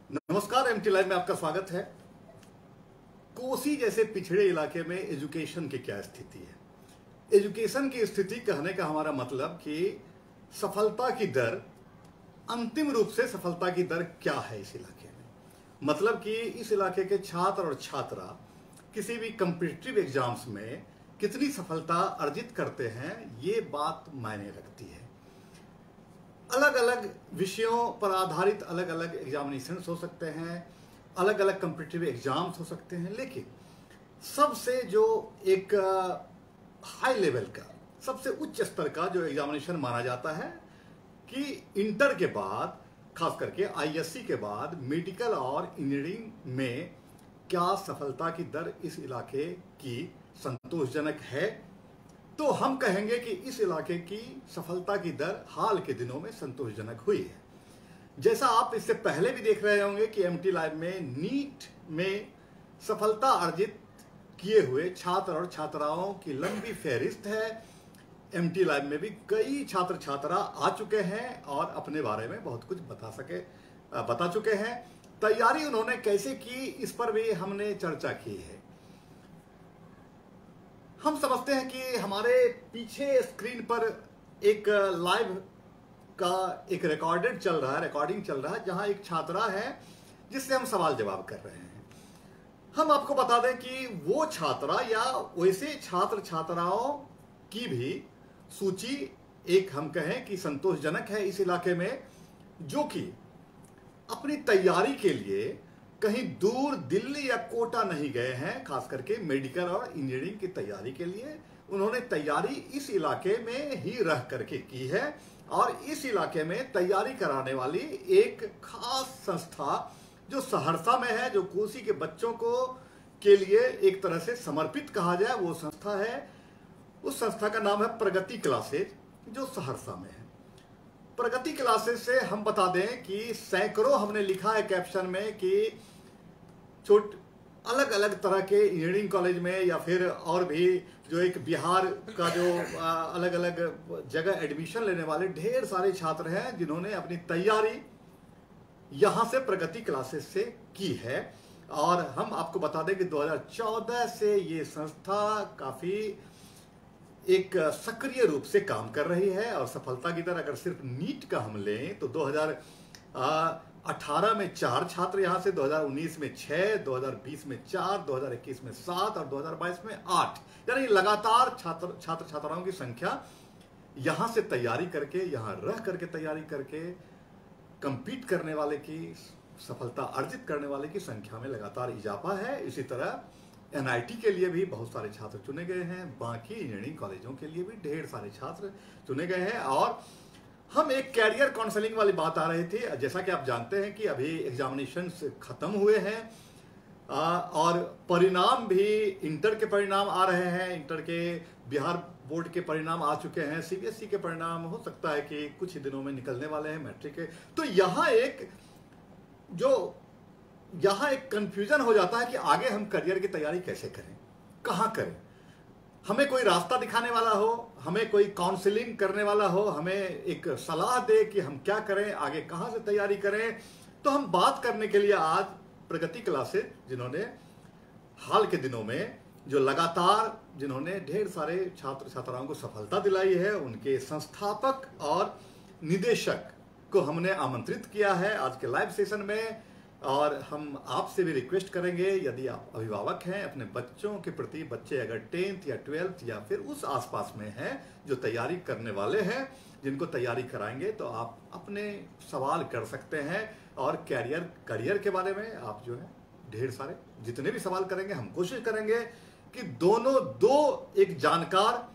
नमस्कार, MT live में आपका स्वागत है। कोसी जैसे पिछड़े इलाके में एजुकेशन की क्या स्थिति है? एजुकेशन की स्थिति कहने का हमारा मतलब कि सफलता की दर, अंतिम रूप से सफलता की दर क्या है इस इलाके में। मतलब कि इस इलाके के छात्र और छात्रा किसी भी कॉम्पिटिटिव एग्जाम्स में कितनी सफलता अर्जित करते हैं, ये बात मायने रखती है। अलग अलग विषयों पर आधारित अलग अलग एग्जामिनेशंस हो सकते हैं, अलग अलग कॉम्पिटिटिव एग्जाम्स हो सकते हैं, लेकिन सबसे जो एक हाई लेवल का, सबसे उच्च स्तर का जो एग्जामिनेशन माना जाता है कि इंटर के बाद, खास करके आईएससी के बाद मेडिकल और इंजीनियरिंग में क्या सफलता की दर इस इलाके की संतोषजनक है, तो हम कहेंगे कि इस इलाके की सफलता की दर हाल के दिनों में संतोषजनक हुई है। जैसा आप इससे पहले भी देख रहे होंगे कि एमटी लाइव में नीट में सफलता अर्जित किए हुए छात्र और छात्राओं की लंबी फहरिस्त है। एमटी लाइव में भी कई छात्र छात्रा आ चुके हैं और अपने बारे में बहुत कुछ बता चुके हैं। तैयारी उन्होंने कैसे की, इस पर भी हमने चर्चा की है। हम समझते हैं कि हमारे पीछे स्क्रीन पर एक लाइव का एक रिकॉर्डिंग चल रहा है, जहां एक छात्रा है जिससे हम सवाल जवाब कर रहे हैं। हम आपको बता दें कि वो छात्रा या वैसे छात्र छात्राओं की भी सूची एक, हम कहें कि संतोषजनक है इस इलाके में, जो कि अपनी तैयारी के लिए कहीं दूर दिल्ली या कोटा नहीं गए हैं। खास करके मेडिकल और इंजीनियरिंग की तैयारी के लिए उन्होंने तैयारी इस इलाके में ही रह करके की है, और इस इलाके में तैयारी कराने वाली एक खास संस्था जो सहरसा में है, जो कोसी के बच्चों को के लिए एक तरह से समर्पित कहा जाए, वो संस्था है। उस संस्था का नाम है प्रगति क्लासेज, जो सहरसा में है। प्रगति क्लासेस से हम बता दें कि सैकड़ों, हमने लिखा है कैप्शन में कि अलग अलग तरह के इंजीनियरिंग कॉलेज में या फिर और भी जो एक बिहार का जो अलग अलग जगह एडमिशन लेने वाले ढेर सारे छात्र हैं जिन्होंने अपनी तैयारी यहां से प्रगति क्लासेस से की है। और हम आपको बता दें कि 2014 से ये संस्था काफी एक सक्रिय रूप से काम कर रही है, और सफलता की दर अगर सिर्फ नीट का हम लें तो 2018 में 4 छात्र यहां से, 2019 में 6, 2020 में 4, 2021 में 7 और 2022 में 8, यानी लगातार छात्र छात्राओं की संख्या यहां से तैयारी करके, यहां रह करके तैयारी करके कंपीट करने वाले की, सफलता अर्जित करने वाले की संख्या में लगातार इजाफा है। इसी तरह एनआईटी के लिए भी बहुत सारे छात्र चुने गए हैं, बाकी इंजीनियरिंग कॉलेजों के लिए भी ढेर सारे छात्र चुने गए हैं। और हम एक कैरियर काउंसलिंग वाली बात आ रही थी। जैसा कि आप जानते हैं कि अभी एग्जामिनेशंस खत्म हुए हैं और परिणाम भी, इंटर के परिणाम आ रहे हैं। इंटर के बिहार बोर्ड के परिणाम आ चुके हैं, सीबीएसई के परिणाम हो सकता है कि कुछ ही दिनों में निकलने वाले हैं, मैट्रिक के। तो यहाँ एक कंफ्यूजन हो जाता है कि आगे हम करियर की तैयारी कैसे करें, कहाँ करें। हमें कोई रास्ता दिखाने वाला हो, हमें कोई काउंसलिंग करने वाला हो, हमें एक सलाह दे कि हम क्या करें, आगे कहाँ से तैयारी करें। तो हम बात करने के लिए आज प्रगति क्लासेज, जिन्होंने हाल के दिनों में जो लगातार जिन्होंने ढेर सारे छात्र छात्राओं को सफलता दिलाई है, उनके संस्थापक और निदेशक को हमने आमंत्रित किया है आज के लाइव सेशन में। और हम आपसे भी रिक्वेस्ट करेंगे, यदि आप अभिभावक हैं अपने बच्चों के प्रति, बच्चे अगर 10th या 12th या फिर उस आसपास में हैं जो तैयारी करने वाले हैं, जिनको तैयारी कराएंगे, तो आप अपने सवाल कर सकते हैं। और करियर के बारे में आप जो है ढेर सारे जितने भी सवाल करेंगे, हम कोशिश करेंगे कि दो एक जानकार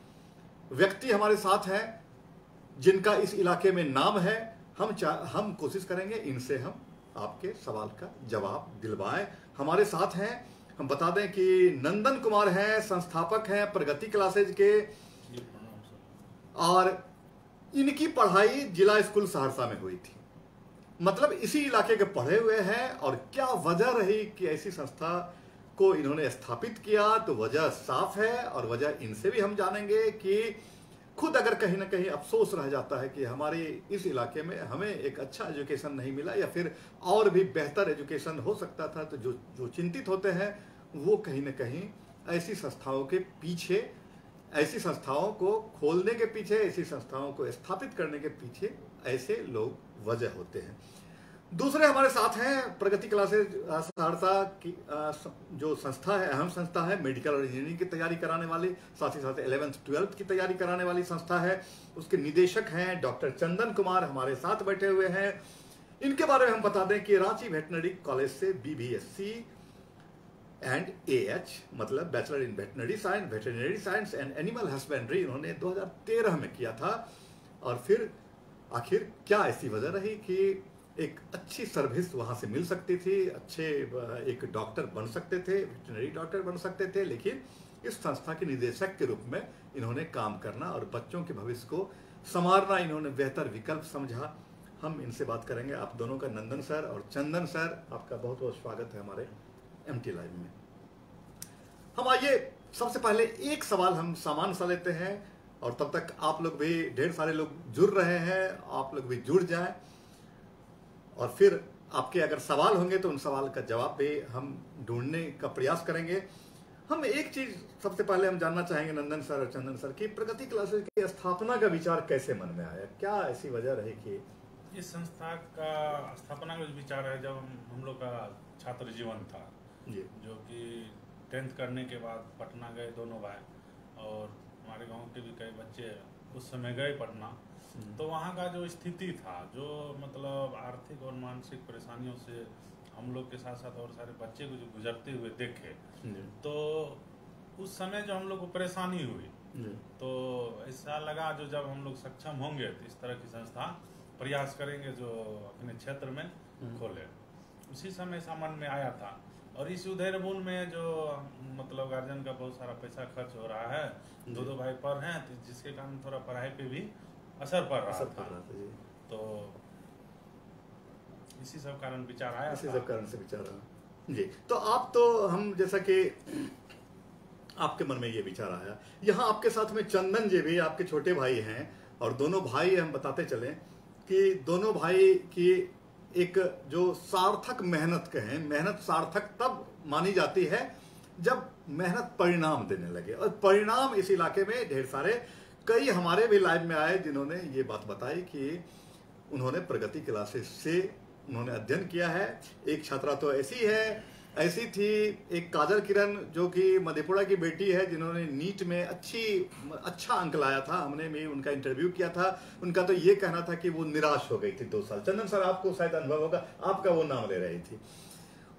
व्यक्ति हमारे साथ हैं जिनका इस इलाके में नाम है। हम कोशिश करेंगे इनसे हम आपके सवाल का जवाब दिलवाएं। हमारे साथ हैं, हम बता दें कि नंदन कुमार हैं, संस्थापक हैं प्रगति क्लासेज के, और इनकी पढ़ाई जिला स्कूल सहरसा में हुई थी। मतलब इसी इलाके के पढ़े हुए हैं। और क्या वजह रही कि ऐसी संस्था को इन्होंने स्थापित किया, तो वजह साफ है, और वजह इनसे भी हम जानेंगे कि खुद अगर कहीं ना कहीं अफसोस रह जाता है कि हमारे इस इलाके में हमें एक अच्छा एजुकेशन नहीं मिला या फिर और भी बेहतर एजुकेशन हो सकता था, तो जो जो चिंतित होते हैं वो कहीं ना कहीं ऐसी संस्थाओं के पीछे, ऐसी संस्थाओं को खोलने के पीछे, ऐसी संस्थाओं को स्थापित करने के पीछे ऐसे लोग वजह होते हैं। दूसरे हमारे साथ हैं प्रगति क्लासेज सहरसा की जो संस्था है, अहम संस्था है, मेडिकल और इंजीनियरिंग की तैयारी कराने वाली, साथ ही साथ 11th 12th की तैयारी कराने वाली संस्था है। उसके निदेशक हैं डॉक्टर चंदन कुमार, हमारे साथ बैठे हुए हैं। इनके बारे में हम बता दें कि रांची वेटनरी कॉलेज से BBSc एंड AH मतलब bachelor in veterinary science and animal husbandry इन्होंने 2013 में किया था। और फिर आखिर क्या ऐसी वजह रही कि एक अच्छी सर्विस वहाँ से मिल सकती थी, अच्छे एक डॉक्टर बन सकते थे, वेटरनरी डॉक्टर बन सकते थे, लेकिन इस संस्था के निदेशक के रूप में इन्होंने काम करना और बच्चों के भविष्य को संवारना इन्होंने बेहतर विकल्प समझा। हम इनसे बात करेंगे। आप दोनों का, नंदन सर और चंदन सर, आपका बहुत बहुत स्वागत है हमारे MT लाइव में। हम आइए सबसे पहले एक सवाल हम सामान्य सा लेते हैं और तब तक आप लोग भी, ढेर सारे लोग जुड़ रहे हैं, आप लोग भी जुड़ जाएं और फिर आपके अगर सवाल होंगे तो उन सवाल का जवाब भी हम ढूंढने का प्रयास करेंगे। हम एक चीज सबसे पहले हम जानना चाहेंगे नंदन सर और चंदन सर की प्रगति क्लासेज की स्थापना का विचार कैसे मन में आया, क्या ऐसी वजह रही कि इस संस्था का स्थापना का विचार है जब हम लोग का छात्र जीवन था जी, जो कि 10th करने के बाद पटना गए दोनों भाई और हमारे गांव के भी कई बच्चे उस समय गए पटना। तो वहाँ का जो स्थिति था, जो मतलब आर्थिक और मानसिक परेशानियों से हम लोग के साथ साथ और सारे बच्चे को जो गुजरते हुए देखे, तो उस समय जो हम लोग को परेशानी हुई, तो ऐसा लगा जो जब हम लोग सक्षम होंगे तो इस तरह की संस्था प्रयास करेंगे जो अपने क्षेत्र में खोले। उसी समय ऐसा मन में आया था। और इस उधेड़बुन में जो मतलब गार्जियन का बहुत सारा पैसा खर्च हो रहा है, दो भाई पढ़ रहे हैं, तो जिसके कारण थोड़ा पढ़ाई पे भी असर पड़ रहा था। तो इसी सब कारण विचार आया, इसी सब कारण से विचार आया जी। तो आप तो हम जैसा कि आपके मन में ये विचार आया, यहाँ आपके साथ में चंदन जी भी आपके छोटे भाई हैं और दोनों भाई हम बताते चलें कि दोनों भाई की एक जो सार्थक मेहनत कहें, मेहनत सार्थक तब मानी जाती है जब मेहनत परिणाम देने लगे। और परिणाम इस इलाके में ढेर सारे, कई हमारे भी लाइव में आए जिन्होंने ये बात बताई कि उन्होंने प्रगति क्लासेस से उन्होंने अध्ययन किया है। एक छात्रा तो ऐसी थी एक काजल किरण जो कि मधेपुरा की बेटी है, जिन्होंने नीट में अच्छा अंक लाया था। हमने भी उनका इंटरव्यू किया था। उनका तो ये कहना था कि वो निराश हो गई थी 2 साल। चंदन सर आपको शायद अनुभव होगा, आपका वो नाम ले रही थी।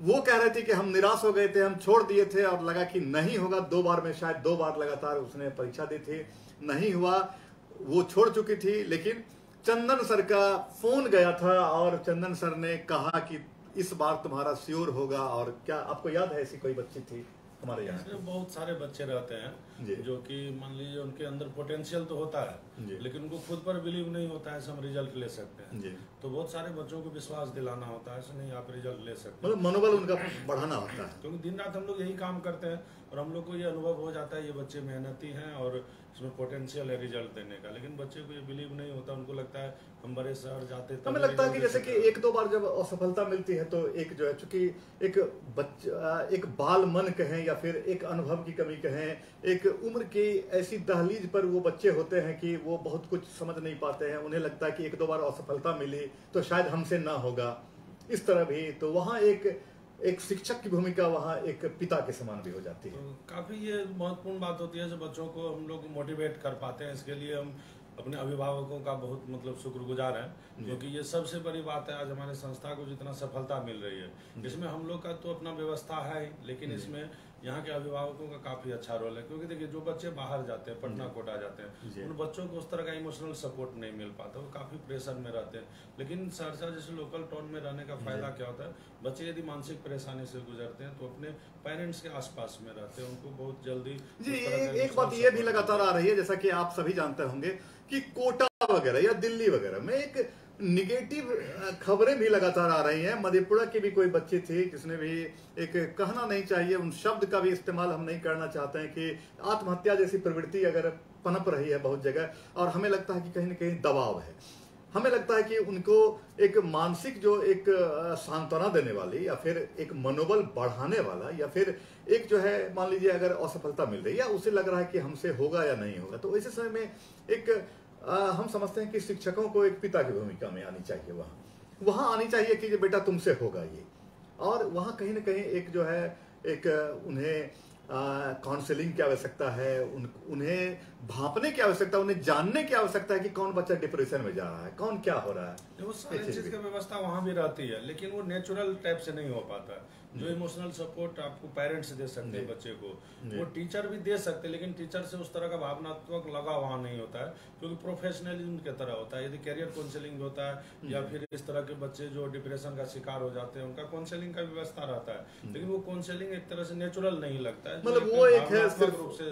वो कह रहे थे कि हम निराश हो गए थे, हम छोड़ दिए थे और लगा कि नहीं होगा। 2 बार में शायद 2 बार लगातार उसने परीक्षा दी थी, नहीं हुआ, वो छोड़ चुकी थी। लेकिन चंदन सर का फोन गया था और चंदन सर ने कहा कि इस बार तुम्हारा श्योर होगा। और क्या आपको याद है ऐसी कोई बच्ची थी हमारे यहाँ? बहुत सारे बच्चे रहते हैं जो कि मान लीजिए उनके अंदर पोटेंशियल तो होता है, लेकिन उनको खुद पर बिलीव नहीं होता है हम रिजल्ट ले सकते हैं। तो बहुत सारे बच्चों को विश्वास दिलाना होता है, ऐसे नहीं आप रिजल्ट ले सकते, मतलब मनोबल उनका बढ़ाना होता है। क्योंकि दिन रात हम लोग यही काम करते हैं और हम लोग को ये अनुभव हो जाता है ये बच्चे मेहनती हैं और इसमें पोटेंशियल है रिजल्ट देने का। लेकिन बच्चे को ये बिलीव नहीं होता, उनको लगता है हम बड़े शहर जाते, हमें लगता है कि जैसे कि 1-2 बार जब असफलता मिलती है तो एक जो है, चूंकि एक बाल मन कहें या फिर एक अनुभव की कमी कहें, एक उम्र की ऐसी दहलीज पर वो बच्चे होते हैं कि वो बहुत कुछ समझ नहीं पाते हैं। उन्हें लगता है कि 1-2 बार असफलता मिली तो शायद हमसे ना होगा, इस तरह भी। तो वहाँ एक शिक्षक की भूमिका वहाँ एक पिता के समान भी हो जाती है। तो काफी ये महत्वपूर्ण बात होती है जो बच्चों को हम लोग मोटिवेट कर पाते हैं। इसके लिए हम अपने अभिभावकों का बहुत मतलब शुक्रगुजार है, क्योंकि ये सबसे बड़ी बात है आज हमारे संस्था को जितना सफलता मिल रही है। इसमें हम लोग का तो अपना व्यवस्था है, लेकिन इसमें यहाँ के अभिभावकों का काफी अच्छा रोल है। क्योंकि देखिए जो बच्चे बाहर जाते हैं, पटना कोटा जाते हैं, उन बच्चों को उस तरह का इमोशनल सपोर्ट नहीं मिल पाता, वो काफी प्रेशर में रहते हैं। लेकिन सहरसा जैसे लोकल टाउन में रहने का फायदा क्या होता है, बच्चे यदि मानसिक परेशानी से गुजरते हैं तो अपने पेरेंट्स के आसपास में रहते हैं, उनको बहुत जल्दी जी। एक बात ये भी लगातार आ रही है, जैसा कि आप सभी जानते होंगे कि कोटा वगैरह या दिल्ली वगैरह में एक निगेटिव खबरें भी लगातार आ रही हैं। मधेपुरा की भी कोई बच्ची थी जिसने भी, एक कहना नहीं चाहिए, उन शब्द का भी इस्तेमाल हम नहीं करना चाहते हैं कि आत्महत्या जैसी प्रवृत्ति अगर पनप रही है बहुत जगह, और हमें लगता है कि कहीं ना कहीं दबाव है। हमें लगता है कि उनको एक मानसिक जो एक सांत्वना देने वाली, या फिर एक मनोबल बढ़ाने वाला, या फिर एक जो है मान लीजिए अगर असफलता मिल रही है या उसे लग रहा है कि हमसे होगा या नहीं होगा, तो ऐसे समय में एक हम समझते हैं कि शिक्षकों को एक पिता की भूमिका में आनी चाहिए, वहां आनी चाहिए कि बेटा तुमसे होगा ये। और वहां कहीं ना कहीं एक जो है एक उन्हें काउंसलिंग की आवश्यकता है, उन्हें भांपने की आवश्यकता, उन्हें जानने की आवश्यकता है कि कौन बच्चा डिप्रेशन में जा रहा है, कौन क्या हो रहा है। वो सारी चीज की व्यवस्था वहाँ भी रहती है, लेकिन वो नेचुरल टाइप से नहीं हो पाता। जो इमोशनल सपोर्ट आपको पेरेंट्स दे सकते हैं बच्चे को, वो टीचर भी दे सकते हैं, लेकिन टीचर से उस तरह का भावनात्मक लगाव वहाँ नहीं होता है, क्योंकि प्रोफेशनलिज्म की तरह होता है। यदि कैरियर काउंसलिंग होता है या फिर इस तरह के बच्चे जो डिप्रेशन का शिकार हो जाते हैं, उनका काउंसलिंग का व्यवस्था रहता है, लेकिन वो काउंसलिंग एक तरह से नेचुरल नहीं लगता है, मतलब वो एक है सिर्फ रूप से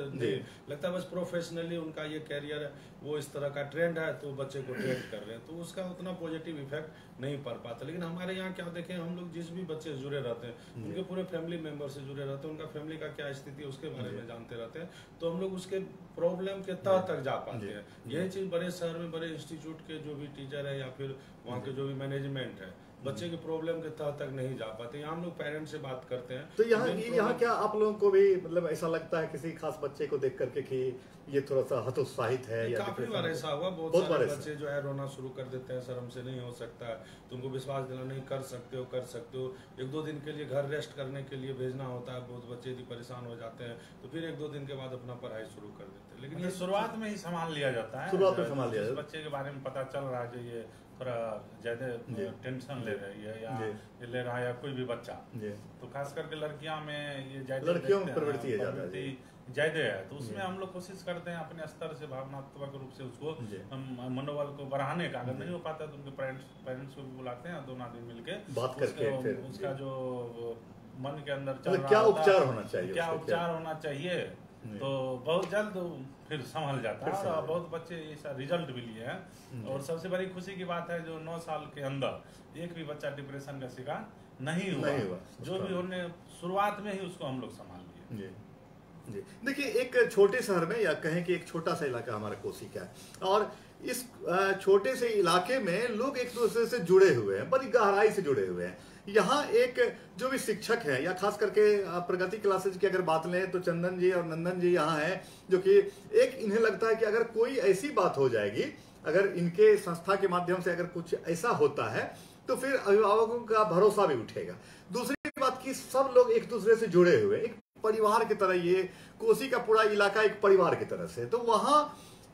लगता है बस प्रोफेशनली उनका ये कैरियर है, वो इस तरह का ट्रेंड है तो बच्चे को ट्रेंड कर रहे हैं, तो उसका उतना पॉजिटिव इफेक्ट नहीं पड़ पाता। लेकिन हमारे यहाँ क्या देखें, हम लोग जिस भी बच्चे जुड़े रहते हैं उनके पूरे फैमिली मेंबर से जुड़े रहते हैं, उनका फैमिली का क्या स्थिति है उसके बारे में जानते रहते हैं, तो हम लोग उसके प्रॉब्लम के तह तक जा पाते हैं। यही चीज बड़े शहर में बड़े इंस्टीट्यूट के जो भी टीचर है या फिर वहाँ के जो भी मैनेजमेंट है, बच्चे के प्रॉब्लम के तह तक नहीं जा पाते। यहाँ हम लोग पेरेंट्स से बात करते हैं। तो यहाँ क्या आप लोगों को भी मतलब ऐसा लगता है किसी खास बच्चे को देख करके कि ये थोड़ा सा हतोत्साहित है? या काफी बार ऐसा हुआ, बहुत सारे बच्चे जो है रोना शुरू कर देते हैं, सर हमसे नहीं हो सकता है, तुमको विश्वास दिला नहीं कर सकते हो। 1-2 दिन के लिए घर रेस्ट करने के लिए भेजना होता है, बहुत बच्चे यदि परेशान हो जाते हैं तो फिर 1-2 दिन के बाद अपना पढ़ाई शुरू कर देते हैं। लेकिन ये शुरुआत में ही संभाल लिया जाता है, शुरुआत में संभाल लिया जाता है। बच्चे के बारे में पता चल रहा है जो ये थोड़ा ज्यादा टेंशन ले रही है या ये ले रहा है, या कोई भी बच्चा, तो खास करके लड़कियां में ये लड़कियों में प्रवृत्ति ज्यादा है, तो उसमें हम लोग कोशिश करते हैं अपने स्तर से भावनात्मक रूप से उसको मनोबल को बढ़ाने का। अगर नहीं हो पाता तो उनके पेरेंट्स को भी बुलाते हैं, दोनों आदमी मिलके बात करके उसका जो मन के अंदर चल रहा क्या उपचार होना चाहिए, तो बहुत जल्द फिर संभल जाता है। और बहुत बच्चे ऐसा रिजल्ट भी लिए हैं, और सबसे बड़ी खुशी की बात है जो 9 साल के अंदर एक भी बच्चा डिप्रेशन का शिकार नहीं हुआ। जो भी होने शुरुआत में ही उसको हम लोग संभाल लिए। जी देखिए, एक छोटे शहर में या कहें कि एक छोटा सा इलाका हमारा कोसी का है, और इस छोटे से इलाके में लोग एक दूसरे से जुड़े हुए हैं, बड़ी गहराई से जुड़े हुए हैं। यहाँ एक जो भी शिक्षक है, या खास करके प्रगति क्लासेज की अगर बात लें तो चंदन जी और नंदन जी यहाँ हैं, जो कि एक इन्हें लगता है कि अगर कोई ऐसी बात हो जाएगी, अगर इनके संस्था के माध्यम से अगर कुछ ऐसा होता है तो फिर अभिभावकों का भरोसा भी उठेगा। दूसरी बात की सब लोग एक दूसरे से जुड़े हुए, एक परिवार की तरह, ये कोसी का पूरा इलाका एक परिवार की तरह से, तो वहां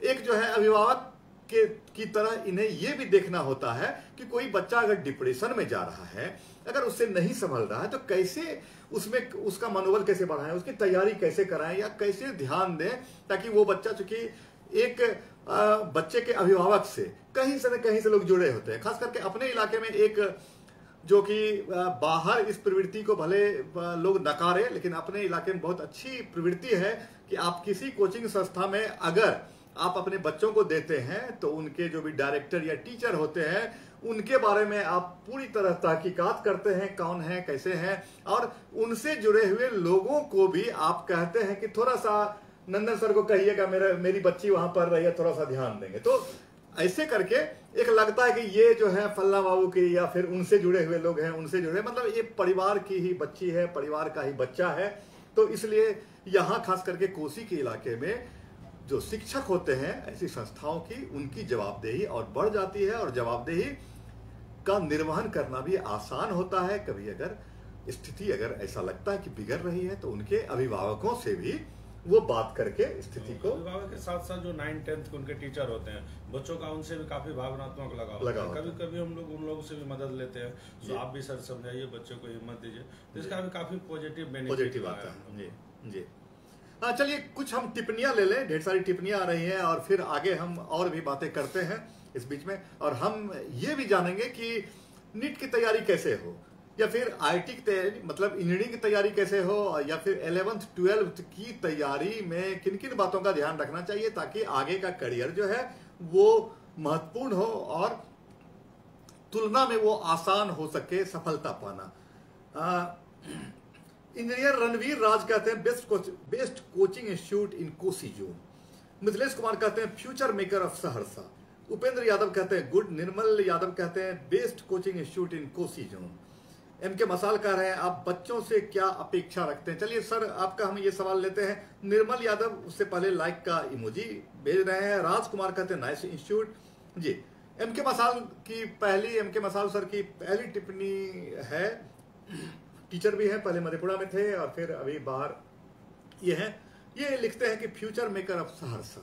एक जो है अभिभावक की तरह इन्हें यह भी देखना होता है कि कोई बच्चा अगर डिप्रेशन में जा रहा है, अगर उससे नहीं संभल रहा है, तो कैसे उसमें उसका मनोबल कैसे बढ़ाएं, उसकी तैयारी कैसे कराएं, या कैसे ध्यान दें ताकि वो बच्चा, चूंकि एक बच्चे के अभिभावक से कहीं से न कहीं से लोग जुड़े होते हैं। खास करके अपने इलाके में एक जो कि बाहर इस प्रवृत्ति को भले लोग नकारे, लेकिन अपने इलाके में बहुत अच्छी प्रवृत्ति है कि आप किसी कोचिंग संस्था में अगर आप अपने बच्चों को देते हैं तो उनके जो भी डायरेक्टर या टीचर होते हैं उनके बारे में आप पूरी तरह तहकीकात करते हैं, कौन है, कैसे हैं, और उनसे जुड़े हुए लोगों को भी आप कहते हैं कि थोड़ा सा नंदन सर को कहिएगा मेरी बच्ची वहां पढ़ रही है, थोड़ा सा ध्यान देंगे। तो ऐसे करके एक लगता है कि ये जो है फल्ला बाबू की या फिर उनसे जुड़े हुए लोग हैं, उनसे जुड़े, मतलब ये परिवार की ही बच्ची है, परिवार का ही बच्चा है। तो इसलिए यहाँ खास करके कोसी के इलाके में जो शिक्षक होते हैं ऐसी संस्थाओं की, उनकी जवाबदेही और बढ़ जाती है, और जवाबदेही का निर्वहन करना भी आसान होता है। कभी अगर स्थिति अगर ऐसा लगता है कि बिगड़ रही है तो उनके अभिभावकों से भी वो बात करके स्थिति को, अभिभावक के साथ साथ जो 9-10 के उनके टीचर होते हैं, बच्चों का उनसे भी काफी भावनात्मक लगाव। कभी कभी हम लोग उन लोगों से भी मदद लेते हैं, तो आप भी सर समझाइए, बच्चों को हिम्मत दीजिए, तो इसका भी काफी पॉजिटिव आता है। जी हाँ, चलिए कुछ हम टिप्पणियां ले लें, ढेर सारी टिप्पणियां आ रही हैं, और फिर आगे हम और भी बातें करते हैं इस बीच में। और हम ये भी जानेंगे कि नीट की तैयारी कैसे हो, या फिर आईटी की तैयारी, मतलब इंजीनियरिंग की तैयारी कैसे हो, या फिर 11th 12th की तैयारी में किन किन बातों का ध्यान रखना चाहिए ताकि आगे का करियर जो है वो महत्वपूर्ण हो और तुलना में वो आसान हो सके सफलता पाना। इंजीनियर रणवीर राज कहते हैं best coaching institute in Kosi zone. Mithilesh Kumar कहते हैं future maker of Saharsa, Upendra Yadav कहते हैं गुड, निर्मल यादव कहते हैं best coaching institute in Kosi zone. M K मसाल कह रहे हैं आप बच्चों से क्या अपेक्षा रखते हैं। चलिए सर आपका हम ये सवाल लेते हैं। निर्मल यादव उससे पहले लाइक का इमोजी भेज रहे हैं। राजकुमार कहते हैं नाइस इंस्टीट्यूट जी। एम के मसाल सर की पहली टिप्पणी है, टीचर भी हैं, पहले मधेपुरा में थे और फिर अभी बाहर ये हैं। ये लिखते हैं कि फ्यूचर मेकर ऑफ सहरसा,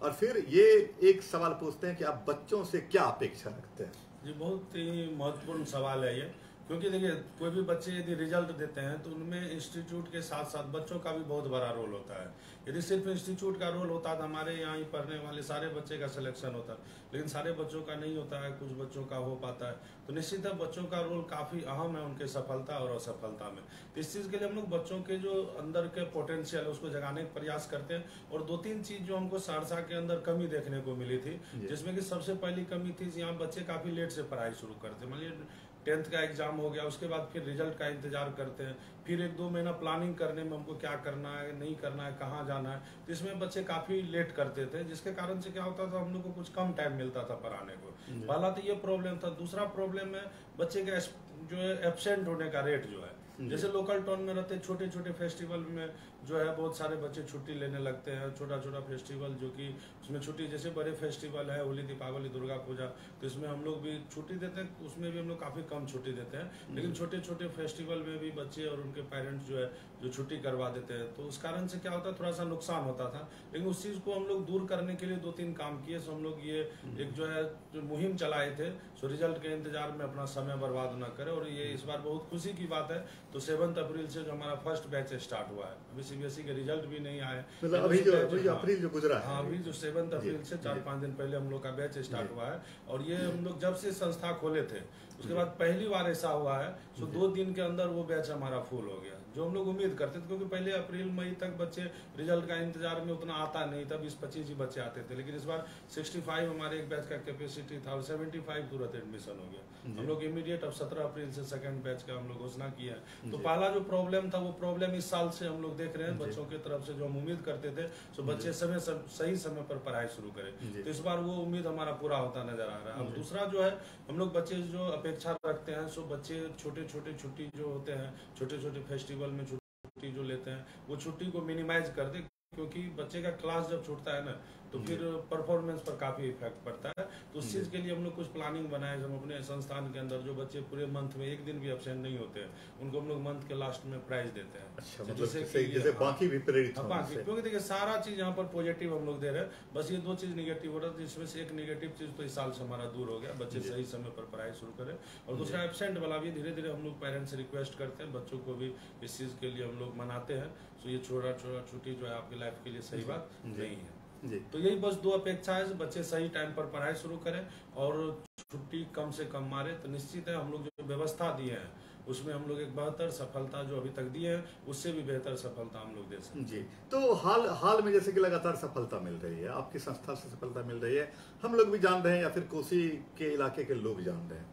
और फिर ये एक सवाल पूछते हैं कि आप बच्चों से क्या अपेक्षा रखते हैं। जी बहुत ही महत्वपूर्ण सवाल है ये, क्योंकि देखिए कोई भी बच्चे यदि रिजल्ट देते हैं तो उनमें इंस्टीट्यूट के साथ साथ बच्चों का भी बहुत बड़ा रोल होता है। यदि सिर्फ इंस्टीट्यूट का रोल होता तो हमारे यहाँ ही पढ़ने वाले सारे बच्चे का सिलेक्शन होता, लेकिन सारे बच्चों का नहीं होता है, कुछ बच्चों का हो पाता है। तो निश्चित है बच्चों का रोल काफ़ी अहम है उनके सफलता और असफलता में। तो इस चीज़ के लिए हम लोग बच्चों के जो अंदर के पोटेंशियल है उसको जगाने का प्रयास करते हैं। और 2-3 चीज़ जो हमको सहरसा के अंदर कमी देखने को मिली थी, जिसमें कि सबसे पहली कमी थी यहाँ बच्चे काफ़ी लेट से पढ़ाई शुरू करते। मान लीजिए 10th का एग्जाम हो गया, उसके बाद फिर रिजल्ट का इंतजार करते हैं, फिर 1-2 महीना प्लानिंग करने में हमको क्या करना है, नहीं करना है, कहाँ जाना है, तो इसमें बच्चे काफ़ी लेट करते थे, जिसके कारण से क्या होता था हम लोग को कुछ कम टाइम मिलता था पढ़ाने को। पहला तो ये प्रॉब्लम था। दूसरा प्रॉब्लम है बच्चे का जो है एब्सेंट होने का रेट जो है, जैसे लोकल टाउन में रहते छोटे छोटे फेस्टिवल में जो है बहुत सारे बच्चे छुट्टी लेने लगते हैं। छोटा छोटा फेस्टिवल जो कि उसमें छुट्टी, जैसे बड़े फेस्टिवल है होली, दीपावली, दुर्गा पूजा, तो इसमें हम लोग भी छुट्टी देते हैं, उसमें भी हम लोग काफ़ी कम छुट्टी देते हैं। लेकिन छोटे छोटे फेस्टिवल में भी बच्चे और उनके पेरेंट्स जो है जो छुट्टी करवा देते हैं, तो उस कारण से क्या होता है थोड़ा सा नुकसान होता था। लेकिन उस चीज़ को हम लोग दूर करने के लिए 2-3 काम किए। सो हम लोग ये एक जो है जो मुहिम चलाए थे, सो रिजल्ट के इंतजार में अपना समय बर्बाद न करें। और ये इस बार बहुत खुशी की बात है, तो 7 अप्रैल से जो हमारा फर्स्ट बैच स्टार्ट हुआ है, अभी सीबीएसई के रिजल्ट भी नहीं आए, मतलब अभी जो अप्रैल जो गुजरा है, हाँ अभी जो 7 अप्रैल से 4-5 दिन पहले हम लोग का बैच स्टार्ट हुआ है। और ये हम लोग जब से संस्था खोले थे उसके बाद पहली बार ऐसा हुआ है, सो 2 दिन के अंदर वो बैच हमारा फुल हो गया, जो हम लोग उम्मीद करते थे। क्योंकि पहले अप्रैल मई तक बच्चे रिजल्ट का इंतजार में उतना आता नहीं था, 20-25 ही बच्चे आते थे। लेकिन इस बार 65 हमारे एक बैच का कैपेसिटी था और 75 तुरंत एडमिशन हो गया। हम लोग इमीडिएट अब 17 अप्रैल से सेकंड बैच का हम लोग घोषणा किया है। तो पहला जो प्रॉब्लम था वो प्रॉब्लम इस साल से हम लोग देख रहे हैं बच्चों की तरफ से, जो हम उम्मीद करते थे सो बच्चे सही समय पर पढ़ाई शुरू करें, तो इस बार वो उम्मीद हमारा पूरा होता नजर आ रहा है। अब दूसरा जो है हम लोग बच्चे जो अपेक्षा रखते हैं, सो बच्चे छोटे छोटे छुट्टी जो होते हैं, छोटे छोटे फेस्टिवल में छुट्टी जो लेते हैं, वो छुट्टी को मिनिमाइज कर दे, क्योंकि बच्चे का क्लास जब छूटता है ना तो फिर परफॉर्मेंस पर काफी इफेक्ट पड़ता है। तो उस चीज के लिए हम लोग कुछ प्लानिंग बनाए। हम अपने संस्थान के अंदर जो बच्चे पूरे मंथ में एक दिन भी एब्सेंट नहीं होते हैं, उनको हम लोग मंथ के लास्ट में प्राइज देते हैं। अच्छा, मतलब जैसे बाकी भी प्रेरित हों बाकी, क्योंकि देखिए सारा चीज यहाँ पर पॉजिटिव हम लोग दे रहे हैं, बस ये 2 चीज निगेटिव हो रहा है, जिसमें से एक निगेटिव चीज तो इस साल से हमारा दूर हो गया, बच्चे सही समय पर पढ़ाई शुरू करें। और दूसरा एब्सेंट वाला भी धीरे धीरे हम लोग पेरेंट्स से रिक्वेस्ट करते हैं, बच्चों को भी इस चीज के लिए हम लोग मनाते हैं। तो ये छोटा छोटा छुट्टी जो है आपकी लाइफ के लिए सही बात नहीं है जी। तो यही बस 2 अपेक्षा है, बच्चे सही टाइम पर पढ़ाई शुरू करें और छुट्टी कम से कम मारे। तो निश्चित है हम लोग जो व्यवस्था दिए हैं उसमें हम लोग एक बेहतर सफलता जो अभी तक दिए हैं उससे भी बेहतर सफलता हम लोग दे सकते हैं जी। तो हाल में जैसे कि लगातार सफलता मिल रही है, आपकी संस्था से सफलता मिल रही है, हम लोग भी जान रहे हैं या फिर कोसी के इलाके के लोग जान रहे हैं,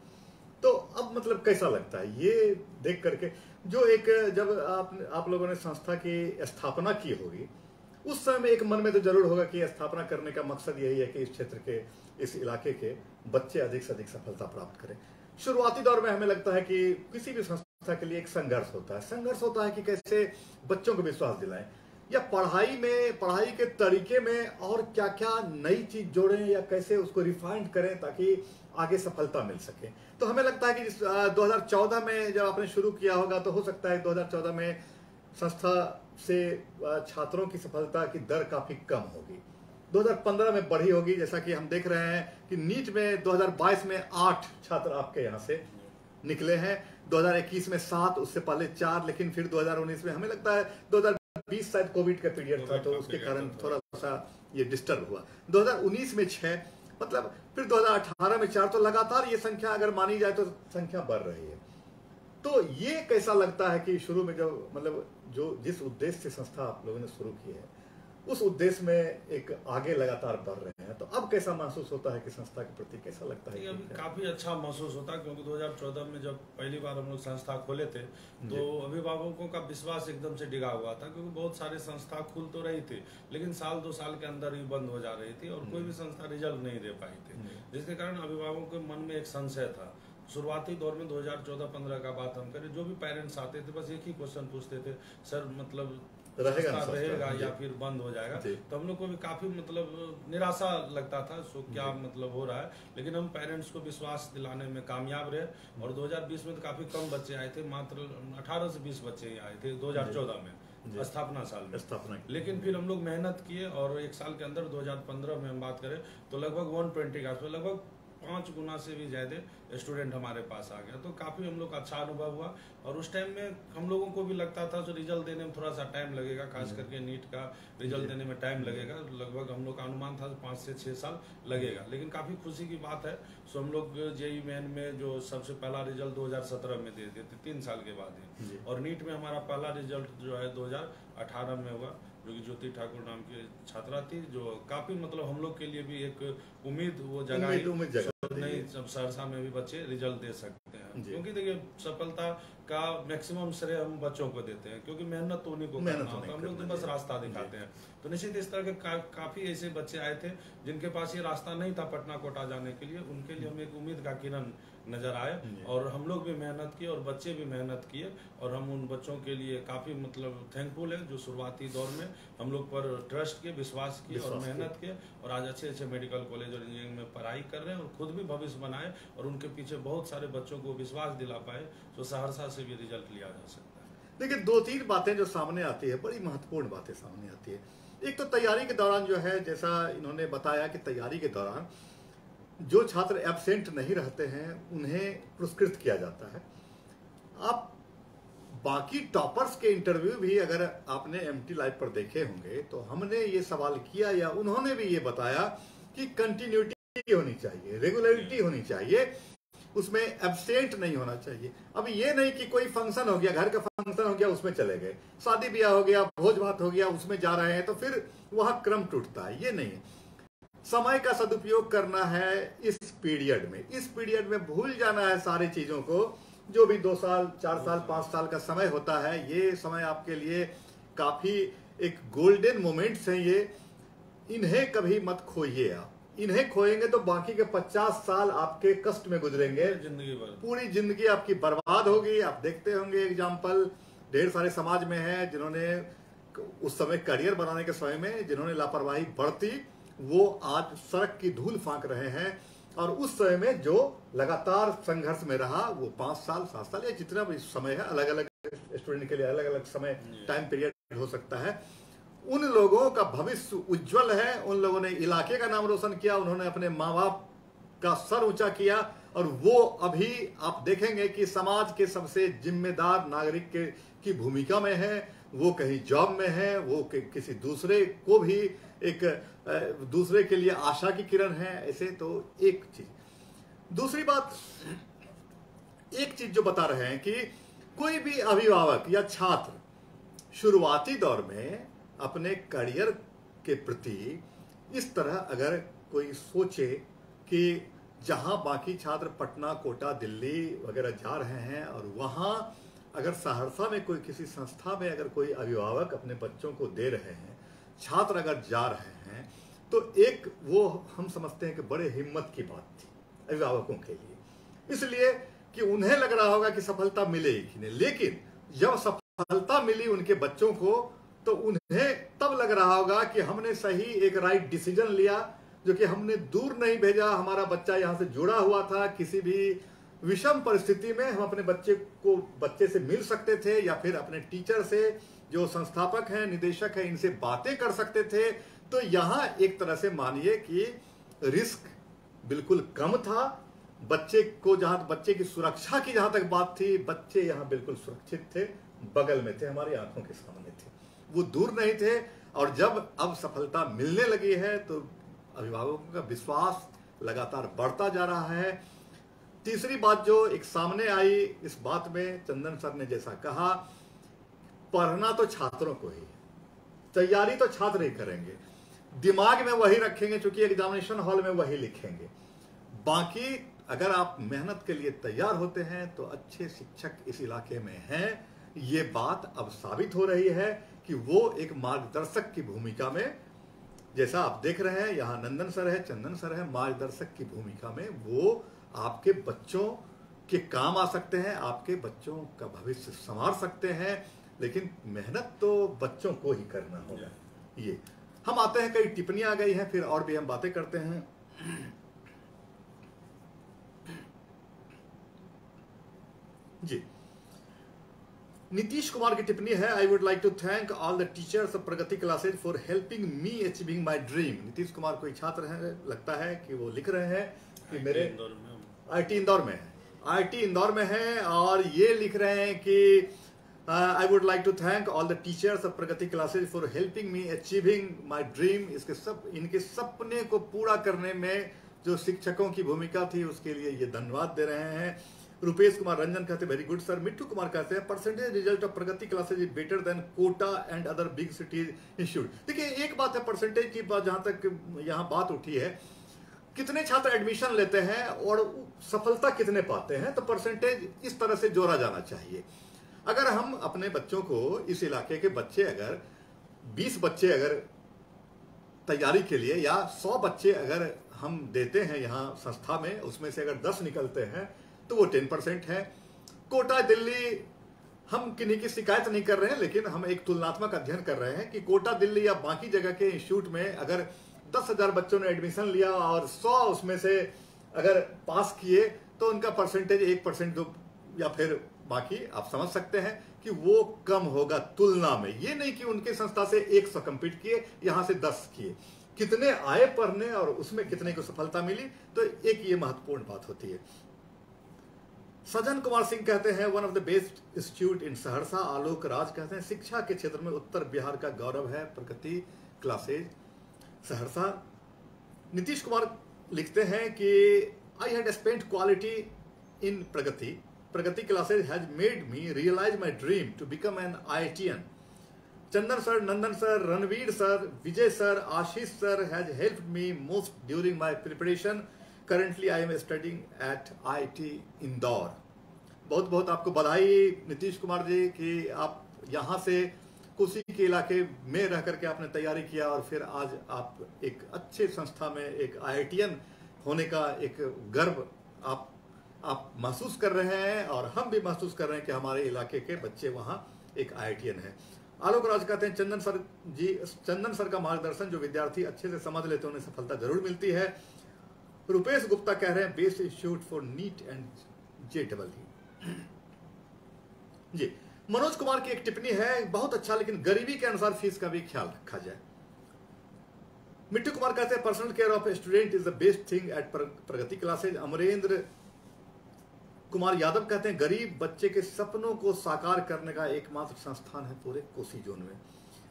तो अब मतलब कैसा लगता है ये देख करके, जो एक जब आप लोगों ने संस्था की स्थापना की होगी उस समय एक मन में तो जरूर होगा कि स्थापना करने का मकसद यही है कि इस क्षेत्र के, इस इलाके के बच्चे अधिक से अधिक सफलता प्राप्त करें। शुरुआती दौर में हमें लगता है कि किसी भी संस्था के लिए एक संघर्ष होता है कि कैसे बच्चों को विश्वास दिलाएं, या पढ़ाई के तरीके में और क्या क्या नई चीज जोड़ें, या कैसे उसको रिफाइंड करें ताकि आगे सफलता मिल सके। तो हमें लगता है कि 2014 में जब आपने शुरू किया होगा तो हो सकता है 2014 में संस्था से छात्रों की सफलता की दर काफी कम होगी, 2015 में बढ़ी होगी, जैसा कि हम देख रहे हैं कि नीट में 2022 में 8 छात्र आपके यहाँ से निकले हैं, 2021 में 7, उससे पहले 4, लेकिन फिर 2019 में हमें लगता है 2020 शायद कोविड का पीरियड था तो उसके कारण थोड़ा सा ये डिस्टर्ब हुआ, 2019 में 6, मतलब फिर 2018 में 4, तो लगातार ये संख्या अगर मानी जाए तो संख्या बढ़ रही है। तो ये कैसा लगता है कि शुरू में जो मतलब जो जिस उद्देश्य से संस्था आप लोगों ने शुरू की है उस उद्देश्य में एक आगे लगातार बढ़ रहे हैं, तो अब कैसा महसूस होता है कि संस्था के प्रति कैसा लगता है? अभी काफी अच्छा महसूस होता है, क्योंकि 2014 में जब पहली बार हम लोग संस्था खोले थे तो अभिभावकों का विश्वास एकदम से डिगा हुआ था, क्योंकि बहुत सारे संस्था खुल तो रही थी लेकिन साल 2 साल के अंदर ही बंद हो जा रही थी और कोई भी संस्था रिजल्ट नहीं दे पाई थी, जिसके कारण अभिभावकों के मन में एक संशय था। शुरुआती दौर में 2014-15 का बात हम करें, जो भी पेरेंट्स आते थे बस एक ही क्वेश्चन पूछते थे, सर मतलब रहेगा या फिर बंद हो जाएगा। तो हम लोग को भी काफी मतलब निराशा लगता था, सो क्या मतलब हो रहा है। लेकिन हम पेरेंट्स को विश्वास दिलाने में कामयाब रहे और 2020 में तो काफी कम बच्चे आए थे, मात्र 18 से 20 बच्चे ही आए थे 2014 में स्थापना साल में। लेकिन फिर हम लोग मेहनत किए और एक साल के अंदर 2015 में हम बात करें तो लगभग 120 के आसपास, लगभग 5 गुना से भी ज्यादा स्टूडेंट हमारे पास आ गया। तो काफी हम लोग का अच्छा अनुभव हुआ और उस टाइम में हम लोगों को भी लगता था जो रिजल्ट देने में थोड़ा सा टाइम लगेगा, खास करके नीट का रिजल्ट देने में टाइम लगेगा, लगभग हम लोग का अनुमान था 5 से 6 साल लगेगा। लेकिन काफी खुशी की बात है, सो हम लोग जेईई मेन में जो सबसे पहला रिजल्ट 2017 में दे दिए थे, 3 साल के बाद ही, और नीट में हमारा पहला रिजल्ट जो है 2018 में हुआ, जो कि ज्योति ठाकुर नाम की छात्रा थी, जो काफी मतलब हम लोग के लिए भी एक उम्मीद वो जगह नहीं, सब सहरसा में भी बच्चे रिजल्ट दे सकते हैं। क्योंकि देखिए सफलता का मैक्सिमम श्रेय हम बच्चों को देते हैं, क्योंकि मेहनत तो उन्हीं को करना होता है, हम लोग तो बस रास्ता दिखाते हैं। तो निश्चित इस तरह के काफी ऐसे बच्चे आए थे जिनके पास ये रास्ता नहीं था पटना कोटा जाने के लिए, उनके लिए हम एक उम्मीद का किरण नजर आए और हम लोग भी मेहनत किए और बच्चे भी मेहनत किए और हम उन बच्चों के लिए काफी मतलब थैंकफुल है जो शुरुआती दौर में हम लोग पर ट्रस्ट किए, विश्वास किए और मेहनत किए और आज अच्छे अच्छे मेडिकल कॉलेज और इंजीनियरिंग में पढ़ाई कर रहे हैं और खुद भी भविष्य बनाए और उनके पीछे बहुत सारे बच्चों को विश्वास दिला पाए, तो सहरसा से भी रिजल्ट लिया जा सकता है। देखिए 2-3 बातें जो सामने आती है, बड़ी महत्वपूर्ण बातें सामने आती है। एक तो तैयारी के दौरान जो है, जैसा इन्होंने बताया कि तैयारी के दौरान जो छात्र एब्सेंट नहीं रहते हैं उन्हें पुरस्कृत किया जाता है। आप बाकी टॉपर्स के इंटरव्यू भी अगर आपने एमटी लाइव पर देखे होंगे तो हमने ये सवाल किया या उन्होंने भी ये बताया कि कंटिन्यूटी होनी चाहिए, रेगुलरिटी होनी चाहिए, उसमें एब्सेंट नहीं होना चाहिए। अब ये नहीं कि कोई फंक्शन हो गया, घर का फंक्शन हो गया उसमें चले गए, शादी ब्याह हो गया, भोज भात हो गया उसमें जा रहे हैं तो फिर वहां क्रम टूटता है। ये नहीं है, समय का सदुपयोग करना है इस पीरियड में भूल जाना है सारी चीजों को। जो भी 2 साल 4 साल 5 साल का समय होता है, ये समय आपके लिए काफी एक गोल्डन मोमेंट्स हैं ये, इन्हें कभी मत खोइए। आप इन्हें खोएंगे तो बाकी के 50 साल आपके कष्ट में गुजरेंगे, पूरी जिंदगी आपकी बर्बाद होगी। आप देखते होंगे एग्जाम्पल ढेर सारे समाज में है जिन्होंने उस समय करियर बनाने के समय में जिन्होंने लापरवाही बरती, वो आज सड़क की धूल फांक रहे हैं। और उस समय में जो लगातार संघर्ष में रहा, वो 5 साल 7 साल या जितना भी समय है, अलग अलग स्टूडेंट के लिए अलग अलग समय टाइम पीरियड हो सकता है, उन लोगों का भविष्य उज्जवल है। उन लोगों ने इलाके का नाम रोशन किया, उन्होंने अपने माँ बाप का सर ऊंचा किया और वो अभी आप देखेंगे कि समाज के सबसे जिम्मेदार नागरिक की भूमिका में है, वो कहीं जॉब में है, वो किसी दूसरे को भी एक दूसरे के लिए आशा की किरण है। ऐसे तो एक चीज। दूसरी बात, एक चीज जो बता रहे हैं कि कोई भी अभिभावक या छात्र शुरुआती दौर में अपने करियर के प्रति इस तरह अगर कोई सोचे कि जहां बाकी छात्र पटना कोटा दिल्ली वगैरह जा रहे हैं और वहां अगर सहरसा में कोई किसी संस्था में अगर कोई अभिभावक अपने बच्चों को दे रहे हैं, छात्र अगर जा रहे हैं, तो एक वो हम समझते हैं कि बड़े हिम्मत की बात थी अभिभावकों के लिए, इसलिए कि उन्हें लग रहा होगा कि सफलता मिलेगी कि नहीं। लेकिन जब सफलता मिली उनके बच्चों को तो उन्हें तब लग रहा होगा कि हमने सही एक राइट डिसीजन लिया, जो कि हमने दूर नहीं भेजा। हमारा बच्चा यहाँ से जुड़ा हुआ था, किसी भी विषम परिस्थिति में हम अपने बच्चे से मिल सकते थे या फिर अपने टीचर से, जो संस्थापक हैं, निदेशक हैं, इनसे बातें कर सकते थे। तो यहाँ एक तरह से मानिए कि रिस्क बिल्कुल कम था। बच्चे की सुरक्षा की जहां तक बात थी, बच्चे यहाँ बिल्कुल सुरक्षित थे, बगल में थे, हमारी आंखों के सामने थे, वो दूर नहीं थे। और जब अब सफलता मिलने लगी है तो अभिभावकों का विश्वास लगातार बढ़ता जा रहा है। तीसरी बात जो एक सामने आई इस बात में, चंदन सर ने जैसा कहा, पढ़ना तो छात्रों को ही है, तैयारी तो छात्र ही करेंगे, दिमाग में वही रखेंगे, चूंकि एग्जामिनेशन हॉल में वही लिखेंगे। बाकी अगर आप मेहनत के लिए तैयार होते हैं तो अच्छे शिक्षक इस इलाके में हैं। ये बात अब साबित हो रही है कि वो एक मार्गदर्शक की भूमिका में, जैसा आप देख रहे हैं यहाँ नंदन सर है, चंदन सर है, मार्गदर्शक की भूमिका में वो आपके बच्चों के काम आ सकते हैं, आपके बच्चों का भविष्य संवार सकते हैं। लेकिन मेहनत तो बच्चों को ही करना होगा। ये हम आते हैं, कई टिप्पणियां आ गई हैं, फिर और भी हम बातें करते हैं। जी, नीतीश कुमार की टिप्पणी है, I would like to thank all the teachers of Pragati classes for helping me achieving my dream. Nitish Kumar कोई छात्र हैं, लगता है कि वो लिख रहे हैं कि मेरे आईटी इंदौर में है, आईटी इंदौर में है, और ये लिख रहे हैं कि I would like to thank all the teachers of Pragati classes for helping me achieving my dream. इनके सपने को पूरा करने में जो शिक्षकों की भूमिका थी उसके लिए ये धन्यवाद दे रहे हैं। रुपेश कुमार रंजन कहते हैं very good sir. Mittu Kumar कहते हैं percentage result of Pragati classes is better than Kota and other big cities institute. देखिए, एक बात है परसेंटेज की बात, जहां तक यहाँ बात उठी है, कितने छात्र एडमिशन लेते हैं और सफलता कितने पाते हैं, तो परसेंटेज इस तरह से जोड़ा जाना चाहिए। अगर हम अपने बच्चों को, इस इलाके के बच्चे अगर 20 बच्चे अगर तैयारी के लिए, या 100 बच्चे अगर हम देते हैं यहाँ संस्था में, उसमें से अगर 10 निकलते हैं तो वो 10% है। कोटा दिल्ली, हम किन्हीं की शिकायत नहीं कर रहे हैं, लेकिन हम एक तुलनात्मक अध्ययन कर रहे हैं कि कोटा दिल्ली या बाकी जगह के इंस्टीट्यूट में अगर 10,000 बच्चों ने एडमिशन लिया और 100 उसमें से अगर पास किए तो उनका परसेंटेज 1% या फिर बाकी आप समझ सकते हैं कि वो कम होगा तुलना में। ये नहीं कि उनके संस्था से 100 कंप्लीट किए, यहां से 10 किए, कितने आए पढ़ने और उसमें कितने को सफलता मिली, तो एक ये महत्वपूर्ण बात होती है। सजन कुमार सिंह कहते हैं one of the best institute in Saharsa. Alok Raj कहते हैं शिक्षा के क्षेत्र में उत्तर बिहार का गौरव है प्रगति क्लासेज सहरसा। नीतीश कुमार लिखते हैं कि I had spent quality in Pragati classes has made me realise my dream to become an IITian। Chandan sir, Nandan sir, Ranveer sir, Vijay sir, Ashish sir has helped me most during my preparation. Currently I am studying at IIT Indore. बहुत बहुत आपको बधाई नीतीश कुमार जी कि आप यहाँ से कोसी के इलाके में रह करके आपने तैयारी किया और फिर आज आप एक अच्छे संस्था में एक IITian होने का एक गर्व आप महसूस कर रहे हैं, और हम भी महसूस कर रहे हैं कि हमारे इलाके के बच्चे वहाँ एक IITian है। आलोक राज कहते हैं चंदन सर का मार्गदर्शन जो विद्यार्थी अच्छे से समझ लेते हैं उन्हें सफलता जरूर मिलती है। रुपेश गुप्ता कह रहे हैं best institute for neat and JEE। जी, मनोज कुमार की एक टिप्पणी है बहुत अच्छा, लेकिन गरीबी के अनुसार फीस का भी ख्याल रखा जाए। मिट्टू कुमार कहते हैं personal care of student is the best thing at Pragati classes. Amarendra Kumar Yadav कहते हैं गरीब बच्चे के सपनों को साकार करने का एकमात्र संस्थान है पूरे कोसी जोन में।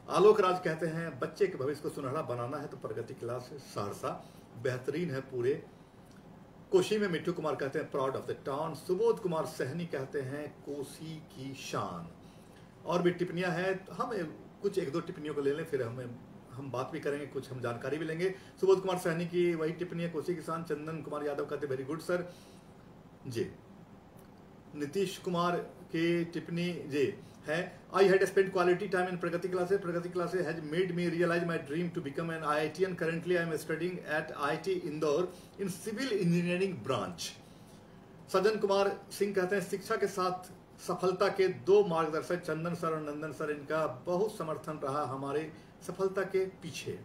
आलोक राज कहते हैं बच्चे के भविष्य को सुनहरा बनाना है तो प्रगति क्लास सहरसा बेहतरीन है पूरे कोसी में। मिट्टू कुमार कहते हैं proud of the town. Subodh Kumar Sahni कहते हैं कोसी की शान। और भी टिप्पणियां हैं, हम कुछ 1-2 टिप्पणियों को ले लें, फिर हम बात भी करेंगे, कुछ हम जानकारी भी लेंगे। सुबोध कुमार सहनी की वही टिप्पणी है कोसी की शान। चंदन कुमार यादव कहते वेरी गुड सर। जी, नीतीश कुमार की टिप्पणी जी है I had spend quality time in Pragati classes has made me realise my dream to become an IITian। Currently I am studying at IIT Indore in civil engineering branch. Sajan Kumar Singh कहते हैं शिक्षा के साथ सफलता के 2 मार्गदर्शक चंदन सर और नंदन सर, इनका बहुत समर्थन रहा हमारे सफलता के पीछे।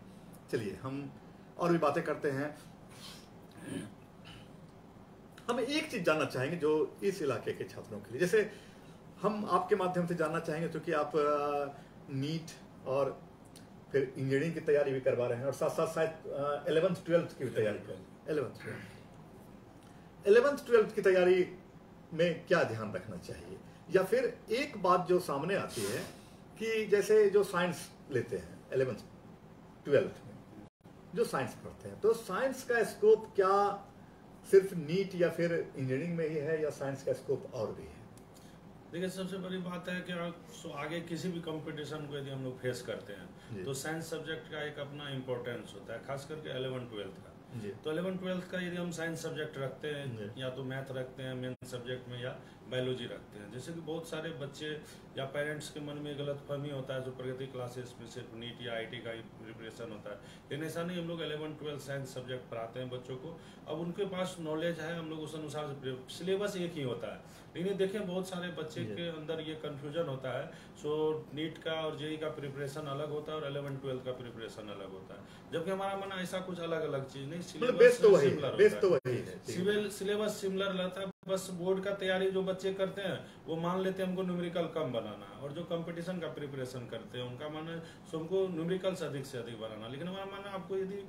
चलिए हम और भी बातें करते हैं। हम एक चीज जानना चाहेंगे जो इस इलाके के छात्रों के लिए, जैसे हम आपके माध्यम से जानना चाहेंगे क्योंकि आप नीट और फिर इंजीनियरिंग की तैयारी भी करवा रहे हैं और साथ साथ शायद 11th 12th की भी तैयारी कर रहे हैं। 11th 12th की तैयारी में क्या ध्यान रखना चाहिए, या फिर एक बात जो सामने आती है कि जैसे जो साइंस लेते हैं 11th 12th में जो साइंस पढ़ते हैं, तो साइंस का स्कोप क्या सिर्फ नीट या फिर इंजीनियरिंग में ही है या साइंस का स्कोप और भी है? देखिए सबसे बड़ी बात है कि आगे किसी भी कंपटीशन को यदि हम लोग फेस करते हैं तो साइंस सब्जेक्ट का एक अपना इम्पोर्टेंस होता है, खास करके 11-12 का। तो 11-12 का यदि हम साइंस सब्जेक्ट रखते हैं या तो मैथ रखते हैं मेन सब्जेक्ट में या बायोलॉजी रखते हैं, जैसे कि बहुत सारे बच्चे या पेरेंट्स के मन में गलतफहमी होता है जो प्रगति क्लासेस में सिर्फ नीट या आईटी का ही प्रिपरेशन होता है, लेकिन ऐसा नहीं। हम लोग 11-12 साइंस सब्जेक्ट पढ़ाते हैं बच्चों को। अब उनके पास नॉलेज है, हम लोग उस अनुसार से सिलेबस एक ही होता है, लेकिन देखें बहुत सारे बच्चे के अंदर ये कंफ्यूजन होता है। सो नीट का और जेई का प्रिपरेशन अलग होता है और 11-12 का प्रिपरेशन अलग होता है, जबकि हमारा मानना ऐसा कुछ अलग अलग चीज नहीं, सिलेबस सिलेबस सिमिलर रहता है। बस बोर्ड का तैयारी जो बच्चे करते हैं वो मान लेते हैं हमको न्यूमेरिकल कम बनाना है, और जो कंपटीशन का प्रिपरेशन करते हैं उनका मानना है हमको न्यूमेरिकल से अधिक बनाना। लेकिन हमारा मानना आपको यदि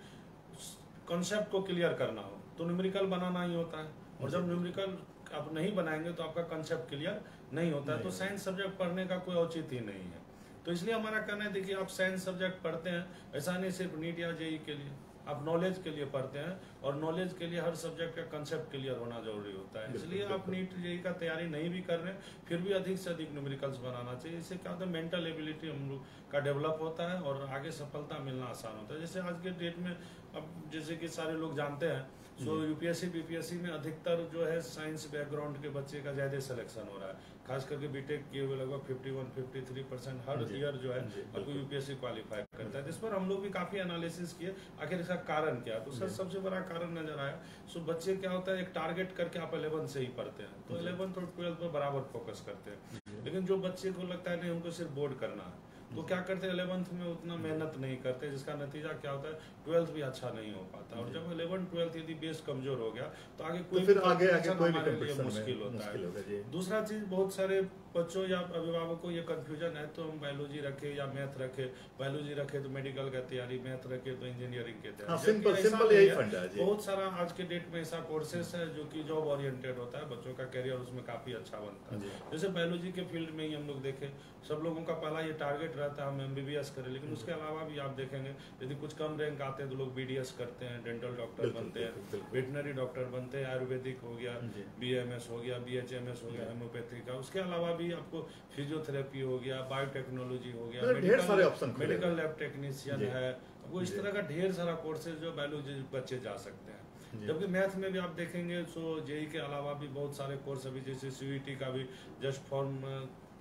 कॉन्सेप्ट को क्लियर करना हो तो न्यूमेरिकल बनाना ही होता है, और जब न्यूमेरिकल आप नहीं बनाएंगे तो आपका कंसेप्ट क्लियर नहीं होता है। तो साइंस सब्जेक्ट पढ़ने का कोई औचित्य ही नहीं है। तो इसलिए हमारा कहना है, देखिए आप साइंस सब्जेक्ट पढ़ते हैं, ऐसा नहीं सिर्फ नीट या जेई के लिए, आप नॉलेज के लिए पढ़ते हैं, और नॉलेज के लिए हर सब्जेक्ट का कंसेप्ट क्लियर होना जरूरी होता है। इसलिए आप नीट जेई का तैयारी नहीं भी कर रहे हैं फिर भी अधिक से अधिक न्यूमेरिकल्स बनाना चाहिए। इससे क्या होता है, मेंटल एबिलिटी हम लोग का डेवलप होता है और आगे सफलता मिलना आसान होता है। जैसे आज के डेट में अब जैसे कि सारे लोग जानते हैं, सो यूपीएससी बीपीएससी में अधिकतर जो है साइंस बैकग्राउंड के बच्चे का ज्यादा सिलेक्शन हो रहा है, खास करके बीटेक किए हुए लगभग 51-53% हर ईयर जो है आपको यूपीएससी क्वालिफाई करता है। जिस पर हम लोग भी काफी एनालिसिस किए आखिर इसका कारण क्या है, तो सर सबसे बड़ा कारण नजर आया। सो बच्चे क्या होता है, एक टारगेट करके आप 11 से ही पढ़ते हैं, तो 11th और 12th पर बराबर फोकस करते हैं। लेकिन जो बच्चे को लगता है नहीं हमको सिर्फ बोर्ड करना है, तो क्या करते हैं 11th में उतना मेहनत नहीं करते, जिसका नतीजा क्या होता है 12th भी अच्छा नहीं हो पाता। और जब 11-12 यदि बेस कमजोर हो गया तो आगे कोई तो आगे कोई हमारे लिए मुश्किल होता है। दूसरा चीज, बहुत सारे बच्चों या अभिभावकों को ये कंफ्यूजन है, तो हम बायोलॉजी रखे या मैथ रखे, बायोलॉजी रखे तो मेडिकल का तैयारी, मैथ रखे तो इंजीनियरिंग के तैयारी। सिंपल यही फंडा है। बहुत सारा आज के डेट में ऐसा कोर्सेस है जो कि जॉब ओरिएंटेड होता है, बच्चों का करियर उसमें काफी अच्छा बनता है। जैसे बायोलॉजी के फील्ड में ही हम लोग देखें, सब लोगों का पहला ये टारगेट रहता है हम एमबीबीएस करें, लेकिन उसके अलावा भी आप देखेंगे यदि कुछ कम रैंक आते हैं तो लोग बीडीएस करते हैं, डेंटल डॉक्टर बनते हैं, वेटनरी डॉक्टर बनते हैं, आयुर्वेदिक हो गया, बीएमएस हो गया, बीएचएमएस हो गया, होम्योपैथी का। उसके अलावा भी आपको फिजियोथेरेपी हो गया, बायोटेक्नोलॉजी हो गया, मेडिकल लैब टेक्नीशियन है, वो इस तरह का ढेर सारा कोर्सेज जो बायोलॉजी बच्चे जा सकते हैं। जबकि मैथ में भी आप देखेंगे सो जेई के अलावा भी बहुत सारे कोर्स अभी जैसे सीयूईटी का भी जस्ट फॉर्म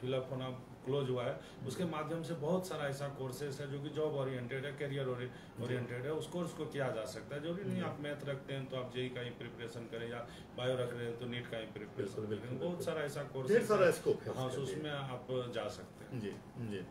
फिलअप होना क्लोज हुआ है, उसके माध्यम से बहुत सारा ऐसा कोर्सेस है जो कि जॉब ओरिएंटेड है, करियर ओरिएंटेड है, उस कोर्स को किया जा सकता है। जरूरी नहीं आप मैथ रखते हैं तो आप जेई का ही प्रिपरेशन करें, या बायो रख रहे हैं तो नीट का ही प्रिपरेशन करें। बहुत सारा ऐसा कोर्स है, हाँ, उसमें आप जा सकते हैं। जी।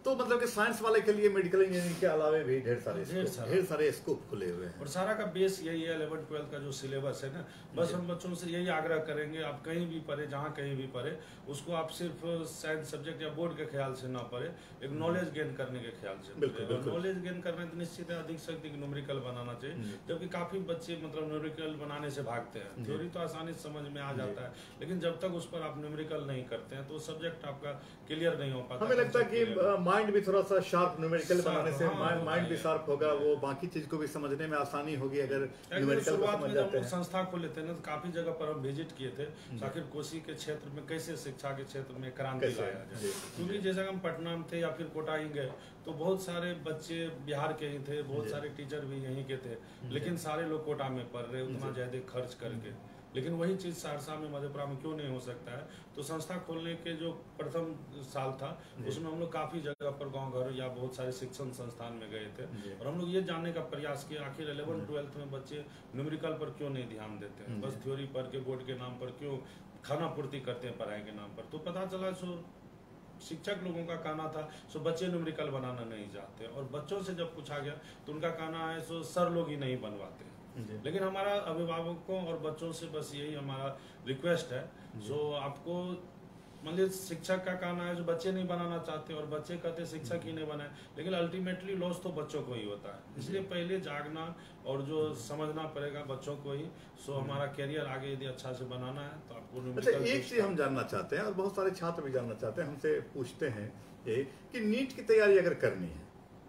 तो मतलब कि साइंस वाले के लिए मेडिकल इंजीनियरिंग के अलावा भी ढेर सारे स्कोप खुले हुए हैं, और सारा का बेस यही है 11-12 का जो सिलेबस है ना। बस हम बच्चों से यही आग्रह करेंगे, आप कहीं भी पढ़े, जहाँ कहीं भी पढ़े, उसको आप सिर्फ साइंस सब्जेक्ट या बोर्ड के ख्याल से ना पढ़े, एक नॉलेज गेन करने के ख्याल से पढ़े। नॉलेज गेन करना तो निश्चित है अधिक से अधिक न्यूमेरिकल बनाना चाहिए, जबकि काफी बच्चे मतलब न्यूमेरिकल बनाने से भागते हैं। थ्योरी तो आसानी से समझ में आ जाता है, लेकिन जब तक उस पर आप न्यूमेरिकल नहीं करते हैं तो सब्जेक्ट आपका क्लियर नहीं हो पाता। हमें लगता है कि माइंड भी थोड़ा सा शार्प न्यूमेरिकल बनाने से माइंड भी शार्प होगा, वो बाकी चीज को भी समझने में आसानी होगी अगर न्यूमेरिकल को समझ जाते हैं। संस्था खोले थे ना तो काफी जगह पर हम विजिट किए थे, आखिर कोसी के क्षेत्र में कैसे शिक्षा के क्षेत्र में क्रांति लाया जाए। क्योंकि जैसे हम पटना में थे या फिर कोटा ही गए तो बहुत सारे बच्चे बिहार के ही थे, बहुत सारे टीचर भी यहीं के थे, लेकिन सारे लोग कोटा में पढ़ रहे उतना ज्यादा खर्च करके। लेकिन वही चीज सहरसा में, मधेपुरा में क्यों नहीं हो सकता है? तो संस्था खोलने के जो प्रथम साल था उसमें हम लोग काफी जगह पर गांव घर या बहुत सारे शिक्षण संस्थान में गए थे, और हम लोग ये जानने का प्रयास किया आखिर 11-12 में बच्चे न्यूमेरिकल पर क्यों नहीं ध्यान देते हैं, बस थ्योरी पढ़ के बोर्ड के नाम पर क्यों खाना पूर्ति करते हैं पढ़ाई के नाम पर। तो पता चला सो शिक्षक लोगों का कहना था सो बच्चे न्यूमेरिकल बनाना नहीं चाहते, और बच्चों से जब पूछा गया तो उनका कहना है सो सर लोग ही नहीं बनवाते। लेकिन हमारा अभिभावकों और बच्चों से बस यही हमारा रिक्वेस्ट है, जो आपको मतलब शिक्षक का कहना है जो बच्चे नहीं बनाना चाहते और बच्चे कहते शिक्षक ही नहीं बनाए, लेकिन अल्टीमेटली लॉस तो बच्चों को ही होता है। इसलिए पहले जागना और जो समझना पड़ेगा बच्चों को ही। सो हमारा करियर आगे यदि अच्छा से बनाना है तो आपको अच्छा, एक चीज हम जानना चाहते हैं और बहुत सारे छात्र भी जानना चाहते हैं, हमसे पूछते हैं कि नीट की तैयारी अगर करनी है,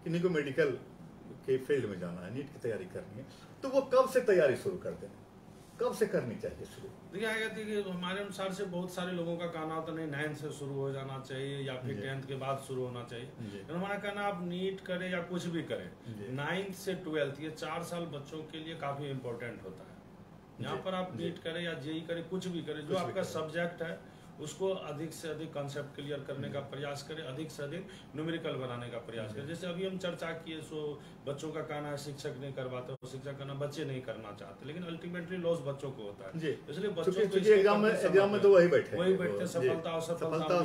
किन्हीं को मेडिकल के फील्ड में जाना है, नीट की तैयारी करनी है, तो वो कब से तैयारी शुरू कर दें, कब से करनी चाहिए शुरू? देखिए क्या कहते हैं कि हमारे अनुसार से बहुत सारे लोगों का कहना होता नहीं 9 से शुरू हो जाना चाहिए या फिर 10th के बाद शुरू होना चाहिए। तो हमारा कहना आप नीट करें या कुछ भी करें, 9th से 12th ये 4 साल बच्चों के लिए काफी इंपॉर्टेंट होता है। यहाँ पर आप नीट करें या जेई करें, कुछ भी करें, जो आपका सब्जेक्ट है उसको अधिक से अधिक कॉन्सेप्ट क्लियर करने का प्रयास करें, अधिक से अधिक न्यूमेरिकल बनाने का प्रयास करें। जैसे अभी हम चर्चा किए, सो बच्चों का कहना है शिक्षक नहीं करवाते, शिक्षक कहना बच्चे नहीं करना चाहते, लेकिन अल्टीमेटली लॉस बच्चों को होता है। इसलिए बच्चों को एग्जाम में तो वही बैठे सफलता असफलता,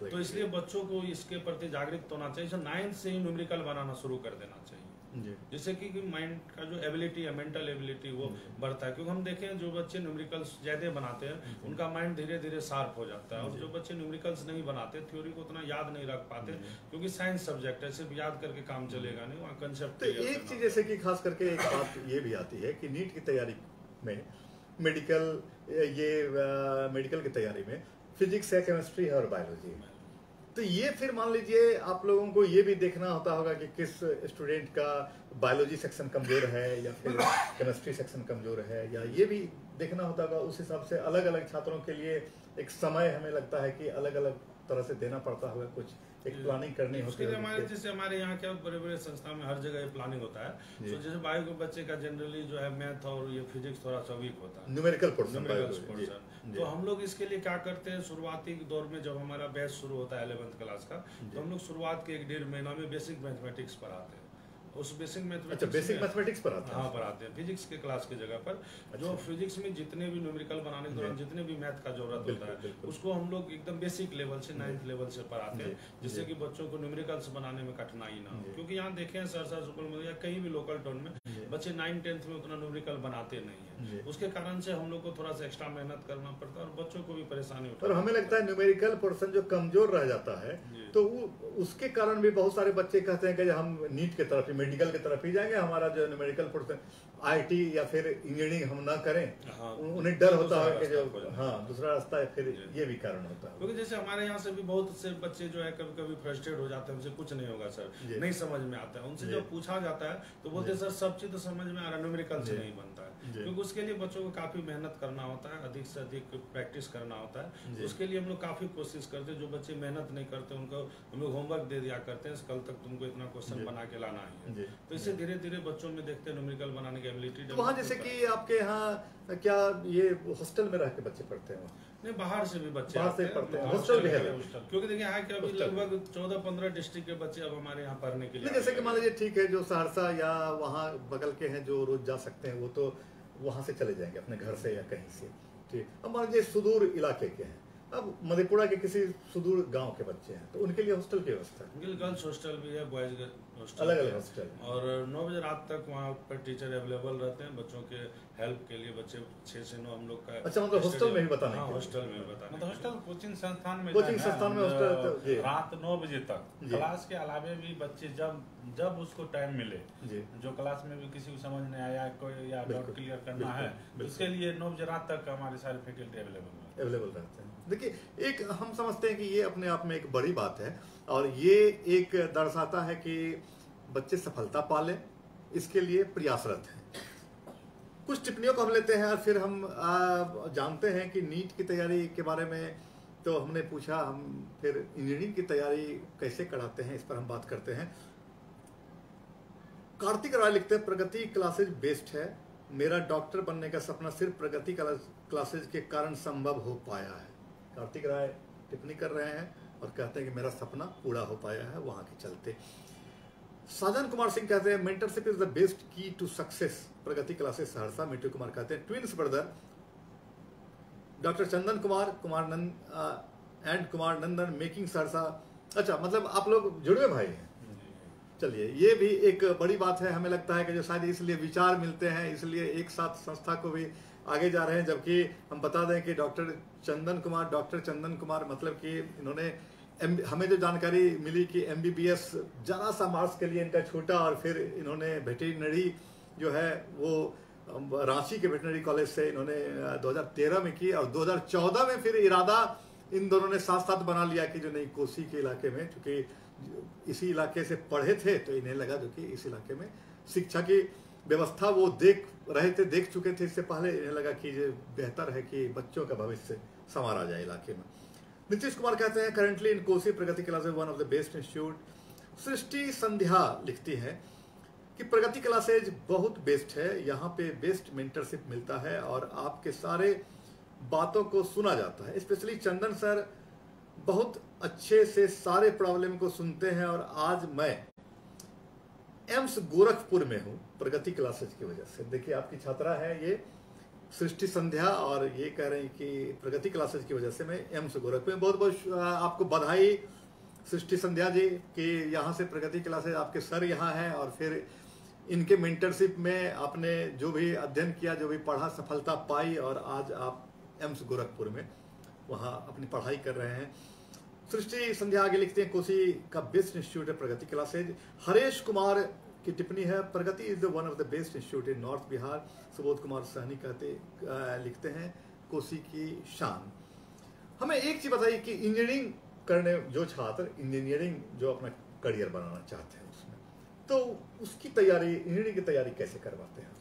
तो इसलिए बच्चों को इसके प्रति जागरूक होना चाहिए। 9th से ही न्यूमेरिकल बनाना शुरू कर देना चाहिए, जिससे कि माइंड का जो एबिलिटी है, मेंटल एबिलिटी, वो बढ़ता है। क्योंकि हम देखें जो बच्चे न्यूमेरिकल्स ज्यादा बनाते हैं उनका माइंड धीरे धीरे शार्प हो जाता है, और जो बच्चे न्यूमेरिकल्स नहीं बनाते, थ्योरी को उतना याद नहीं रख पाते, क्योंकि साइंस सब्जेक्ट है, सिर्फ याद करके काम चलेगा नहीं, वहाँ कंसेप्ट। तो एक चीज जैसे कि खास करके एक बात ये भी आती है कि नीट की तैयारी में मेडिकल की तैयारी में फिजिक्स है, केमिस्ट्री है और बायोलॉजी है। तो ये फिर मान लीजिए आप लोगों को ये भी देखना होता होगा कि किस स्टूडेंट का बायोलॉजी सेक्शन कमजोर है या फिर केमिस्ट्री सेक्शन कमजोर है, या ये भी देखना होता होगा। उस हिसाब से अलग अलग छात्रों के लिए एक समय हमें लगता है कि अलग अलग तरह से देना पड़ता होगा, कुछ एक प्लानिंग करनी होती है। हमारे जैसे हमारे यहाँ क्या बड़े बड़े संस्था में हर जगह प्लानिंग होता है। तो जैसे बायो के बच्चे का जनरली जो है मैथ और ये फिजिक्स थोड़ा सा वीक होता है, न्यूमेरिकल पोर्शन। तो हम लोग इसके लिए क्या करते हैं, शुरुआती दौर में जब हमारा बैच शुरू होता है 11th क्लास का, तो हम लोग शुरुआत के 1-1.5 महीना में बेसिक मैथमेटिक्स पढ़ाते हैं। उस बेसिक मैथमेटिक्स पढ़ाते हैं, हाँ पढ़ाते हैं, फिजिक्स के क्लास की जगह पर। जो फिजिक्स में जितने भी न्यूमेरिकल बनाने के दौरान जितने भी मैथ का जरूरत होता है, उसको हम लोग एकदम बेसिक लेवल से 9th लेवल से पढ़ाते हैं, जिससे कि बच्चों को न्यूमेरिकल्स बनाने में कठिनाई ना हो। क्योंकि यहाँ देखें सहरसा सुपौल में या कहीं भी लोकल टाउन में बच्चे 9th-10th में उतना न्यूमेरिकल बनाते नहीं है, उसके कारण से हम लोग को थोड़ा सा एक्स्ट्रा मेहनत करना पड़ता है और बच्चों को भी परेशानी होती है। और हमें लगता है न्यूमेरिकल पोर्शन जो कमजोर रह जाता है, तो उसके कारण भी बहुत सारे बच्चे कहते हैं कि हम नीट की तरफ, मेडिकल की तरफ ही जाएंगे, हमारा जो न्यूमेरिकल पोर्शन आईटी या फिर इंजीनियरिंग हम ना करें। उन्हें डर होता है कि जो दूसरा रास्ता है, फिर ये भी कारण होता है। क्योंकि जैसे हमारे यहाँ से भी बहुत से बच्चे जो है कभी कभी फ्रस्ट्रेट हो जाते हैं, उनसे कुछ नहीं होगा सर, नहीं समझ में आता है। उनसे जब पूछा जाता है तो बोलते हैं सर सब चीज तो समझ में आ रहा है, न्यूमेरिकल से नहीं बनता है। क्योंकि उसके लिए बच्चों को काफी मेहनत करना होता है, अधिक से अधिक प्रैक्टिस करना होता है। उसके लिए हम लोग काफी कोशिश करते हैं। जो बच्चे मेहनत नहीं करते उनको हम लोग होमवर्क दे दिया करते हैं, कल तक तुमको इतना क्वेश्चन बना के लाना है। तो इससे धीरे धीरे बच्चों में देखते हैं न्यूमेरिकल बनाने की एबिलिटी। तो वहाँ जैसे कि आपके यहाँ क्या ये हॉस्टल में रह के बच्चे पढ़ते हैं? नहीं, बाहर से भी बच्चे पढ़ते हैं, हॉस्टल भी है। क्योंकि देखिए यहाँ के अभी लगभग 14-15 डिस्ट्रिक्ट के बच्चे अब हमारे यहाँ पढ़ने के लिए, जैसे कि मान लीजिए ठीक है, जो सहरसा या वहाँ बगल के हैं जो रोज जा सकते हैं, वो तो वहाँ से चले जाएंगे अपने घर से या कहीं से। ठीक, अब मान लीजिए सुदूर इलाके के हैं, अब मधेपुरा के किसी सुदूर गांव के बच्चे हैं, तो उनके लिए हॉस्टल की व्यवस्था है? गर्ल्स हॉस्टल भी है, बॉयज हॉस्टल, अलग-अलग हॉस्टल, और 9 बजे रात तक वहाँ पर टीचर अवेलेबल रहते हैं बच्चों के हेल्प के लिए। बच्चे 6 से 9 हम लोग का। अच्छा, मतलब हॉस्टल में ही बताने? हाँ, हॉस्टल में बताने, मतलब हॉस्टल कोचिंग संस्थान में हॉस्टल रात 9 बजे तक क्लास के अलावे भी बच्चे जब उसको टाइम मिले, जो क्लास में भी किसी को समझ नहीं आया, कोई या डाउट क्लियर करना है, उसके लिए 9 बजे रात तक हमारे सारे फैकल्टी अवेलेबल रहते हैं। देखिए, एक हम समझते हैं कि ये अपने आप में एक बड़ी बात है, और ये एक दर्शाता है कि बच्चे सफलता पाले, इसके लिए प्रयासरत हैं। कुछ टिप्पणियों को हम लेते हैं और फिर हम जानते हैं कि नीट की तैयारी के बारे में तो हमने पूछा, हम फिर इंजीनियरिंग की तैयारी कैसे कराते हैं, इस पर हम बात करते हैं। कार्तिक राय लिखते हैं, प्रगति क्लासेज बेस्ट है, मेरा डॉक्टर बनने का सपना सिर्फ प्रगति क्लासेज के कारण संभव हो पाया है। कार्तिक राय टिप्पणी कर रहे हैं और कहते हैं कि मेरा सपना पूरा हो पाया है वहां के चलते। साजन कुमार सिंह कहते हैं, mentorship is the best key to success, Pragati classes Saharsa. Mittu Kumar कहते हैं, twins brother doctor Chandan Kumar and Kumar Nandan making Saharsa. अच्छा, मतलब आप लोग जुड़वे भाई हैं। चलिए, ये भी एक बड़ी बात है। हमें लगता है कि जो शायद इसलिए विचार मिलते हैं, इसलिए एक साथ संस्था को भी आगे जा रहे हैं। जबकि हम बता दें कि डॉक्टर चंदन कुमार मतलब कि इन्होंने हमें जो जानकारी मिली कि MBBS जरा सा मार्क्स के लिए इनका छूटा, और फिर इन्होंने वेटरनरी जो है वो रांची के वेटरनरी कॉलेज से इन्होंने 2013 में की, और 2014 में फिर इरादा इन दोनों ने साथ साथ बना लिया कि जो नहीं, कोसी के इलाके में, क्योंकि इसी इलाके से पढ़े थे तो इन्हें लगा जो कि इस इलाके में शिक्षा की व्यवस्था वो देख चुके थे इससे पहले। इन्हें लगा कि ये बेहतर है कि बच्चों का भविष्य संवारा जाए इलाके में। नीतीश कुमार कहते हैं currently in Kosi Pragati classes one of the best institute. Srishti Sandhya लिखती है कि प्रगति क्लासेज बहुत बेस्ट है, यहाँ पे बेस्ट मेंटरशिप मिलता है और आपके सारे बातों को सुना जाता है। स्पेशली चंदन सर बहुत अच्छे से सारे प्रॉब्लम को सुनते हैं और आज मैं एम्स गोरखपुर में हूँ प्रगति क्लासेज की वजह से। देखिए आपकी छात्रा है ये सृष्टि संध्या और ये कह रहे हैं कि प्रगति क्लासेज की वजह से मैं एम्स गोरखपुर में। बहुत बहुत आपको बधाई सृष्टि संध्या जी कि यहाँ से प्रगति क्लासेज आपके सर यहाँ हैं और फिर इनके मेंटरशिप में आपने जो भी अध्ययन किया, जो भी पढ़ा, सफलता पाई और आज आप एम्स गोरखपुर में वहाँ अपनी पढ़ाई कर रहे हैं। सृष्टि संध्या आगे लिखते हैं कोसी का बेस्ट इंस्टीट्यूट है प्रगति क्लासेज। हरेश कुमार की टिप्पणी है Pragati is the one of the best institute in north Bihar. Subodh Kumar Sahni लिखते हैं कोसी की शान। हमें एक चीज बताइए कि इंजीनियरिंग करने जो छात्र इंजीनियरिंग जो अपना करियर बनाना चाहते हैं उसमें, तो उसकी तैयारी, इंजीनियरिंग की तैयारी कैसे करवाते हैं?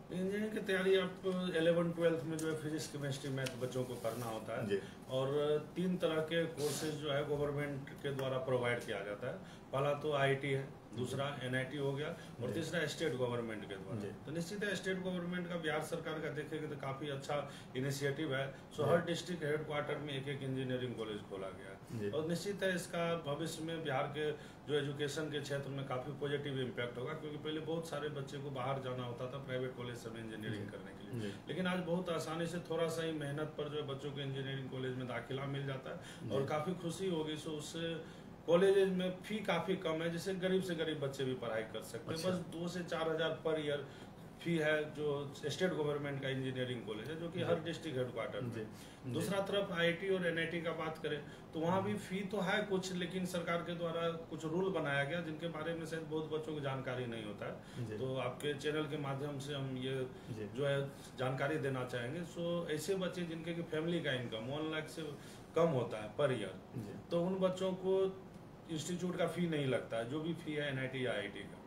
इंजीनियरिंग की तैयारी आप 11-12 में जो है फिजिक्स केमिस्ट्री मैथ बच्चों को करना होता है और 3 तरह के कोर्सेज जो है गवर्नमेंट के द्वारा प्रोवाइड किया जाता है। पहला तो आईटी है, दूसरा एनआईटी हो गया और तीसरा स्टेट गवर्नमेंट के द्वारा। तो निश्चित है स्टेट गवर्नमेंट का बिहार सरकार का देखेंगे तो काफी अच्छा इनिशिएटिव है। सो हर डिस्ट्रिक्ट हेडक्वार्टर में एक इंजीनियरिंग कॉलेज खोला गया और निश्चित है इसका भविष्य में बिहार के जो एजुकेशन के क्षेत्र में काफी पॉजिटिव इम्पैक्ट होगा, क्योंकि पहले बहुत सारे बच्चे को बाहर जाना होता था प्राइवेट कॉलेज से इंजीनियरिंग करने के लिए, लेकिन आज बहुत आसानी से थोड़ा सा ही मेहनत पर जो है बच्चों को इंजीनियरिंग कॉलेज में दाखिला मिल जाता है और काफी खुशी होगी। सो उससे कॉलेज में फी काफी कम है, जिससे गरीब से गरीब बच्चे भी पढ़ाई कर सकते हैं। बस 2 से 4 हजार पर ईयर फी है जो स्टेट गवर्नमेंट का इंजीनियरिंग कॉलेज है, जो कि हर डिस्ट्रिक्ट हेडक्वार्टर में। दूसरा तरफ आईटी और एनआईटी का बात करें तो वहाँ भी फी तो है कुछ, लेकिन सरकार के द्वारा कुछ रूल बनाया गया जिनके बारे में शायद बहुत बच्चों को जानकारी नहीं होता है। तो आपके चैनल के माध्यम से हम ये जो है जानकारी देना चाहेंगे। सो ऐसे बच्चे जिनके फैमिली का इनकम 1 लाख से कम होता है पर ईयर, तो उन बच्चों को इंस्टीट्यूट का फी नहीं लगता है, जो भी फी है एनआईटी या आईटी का।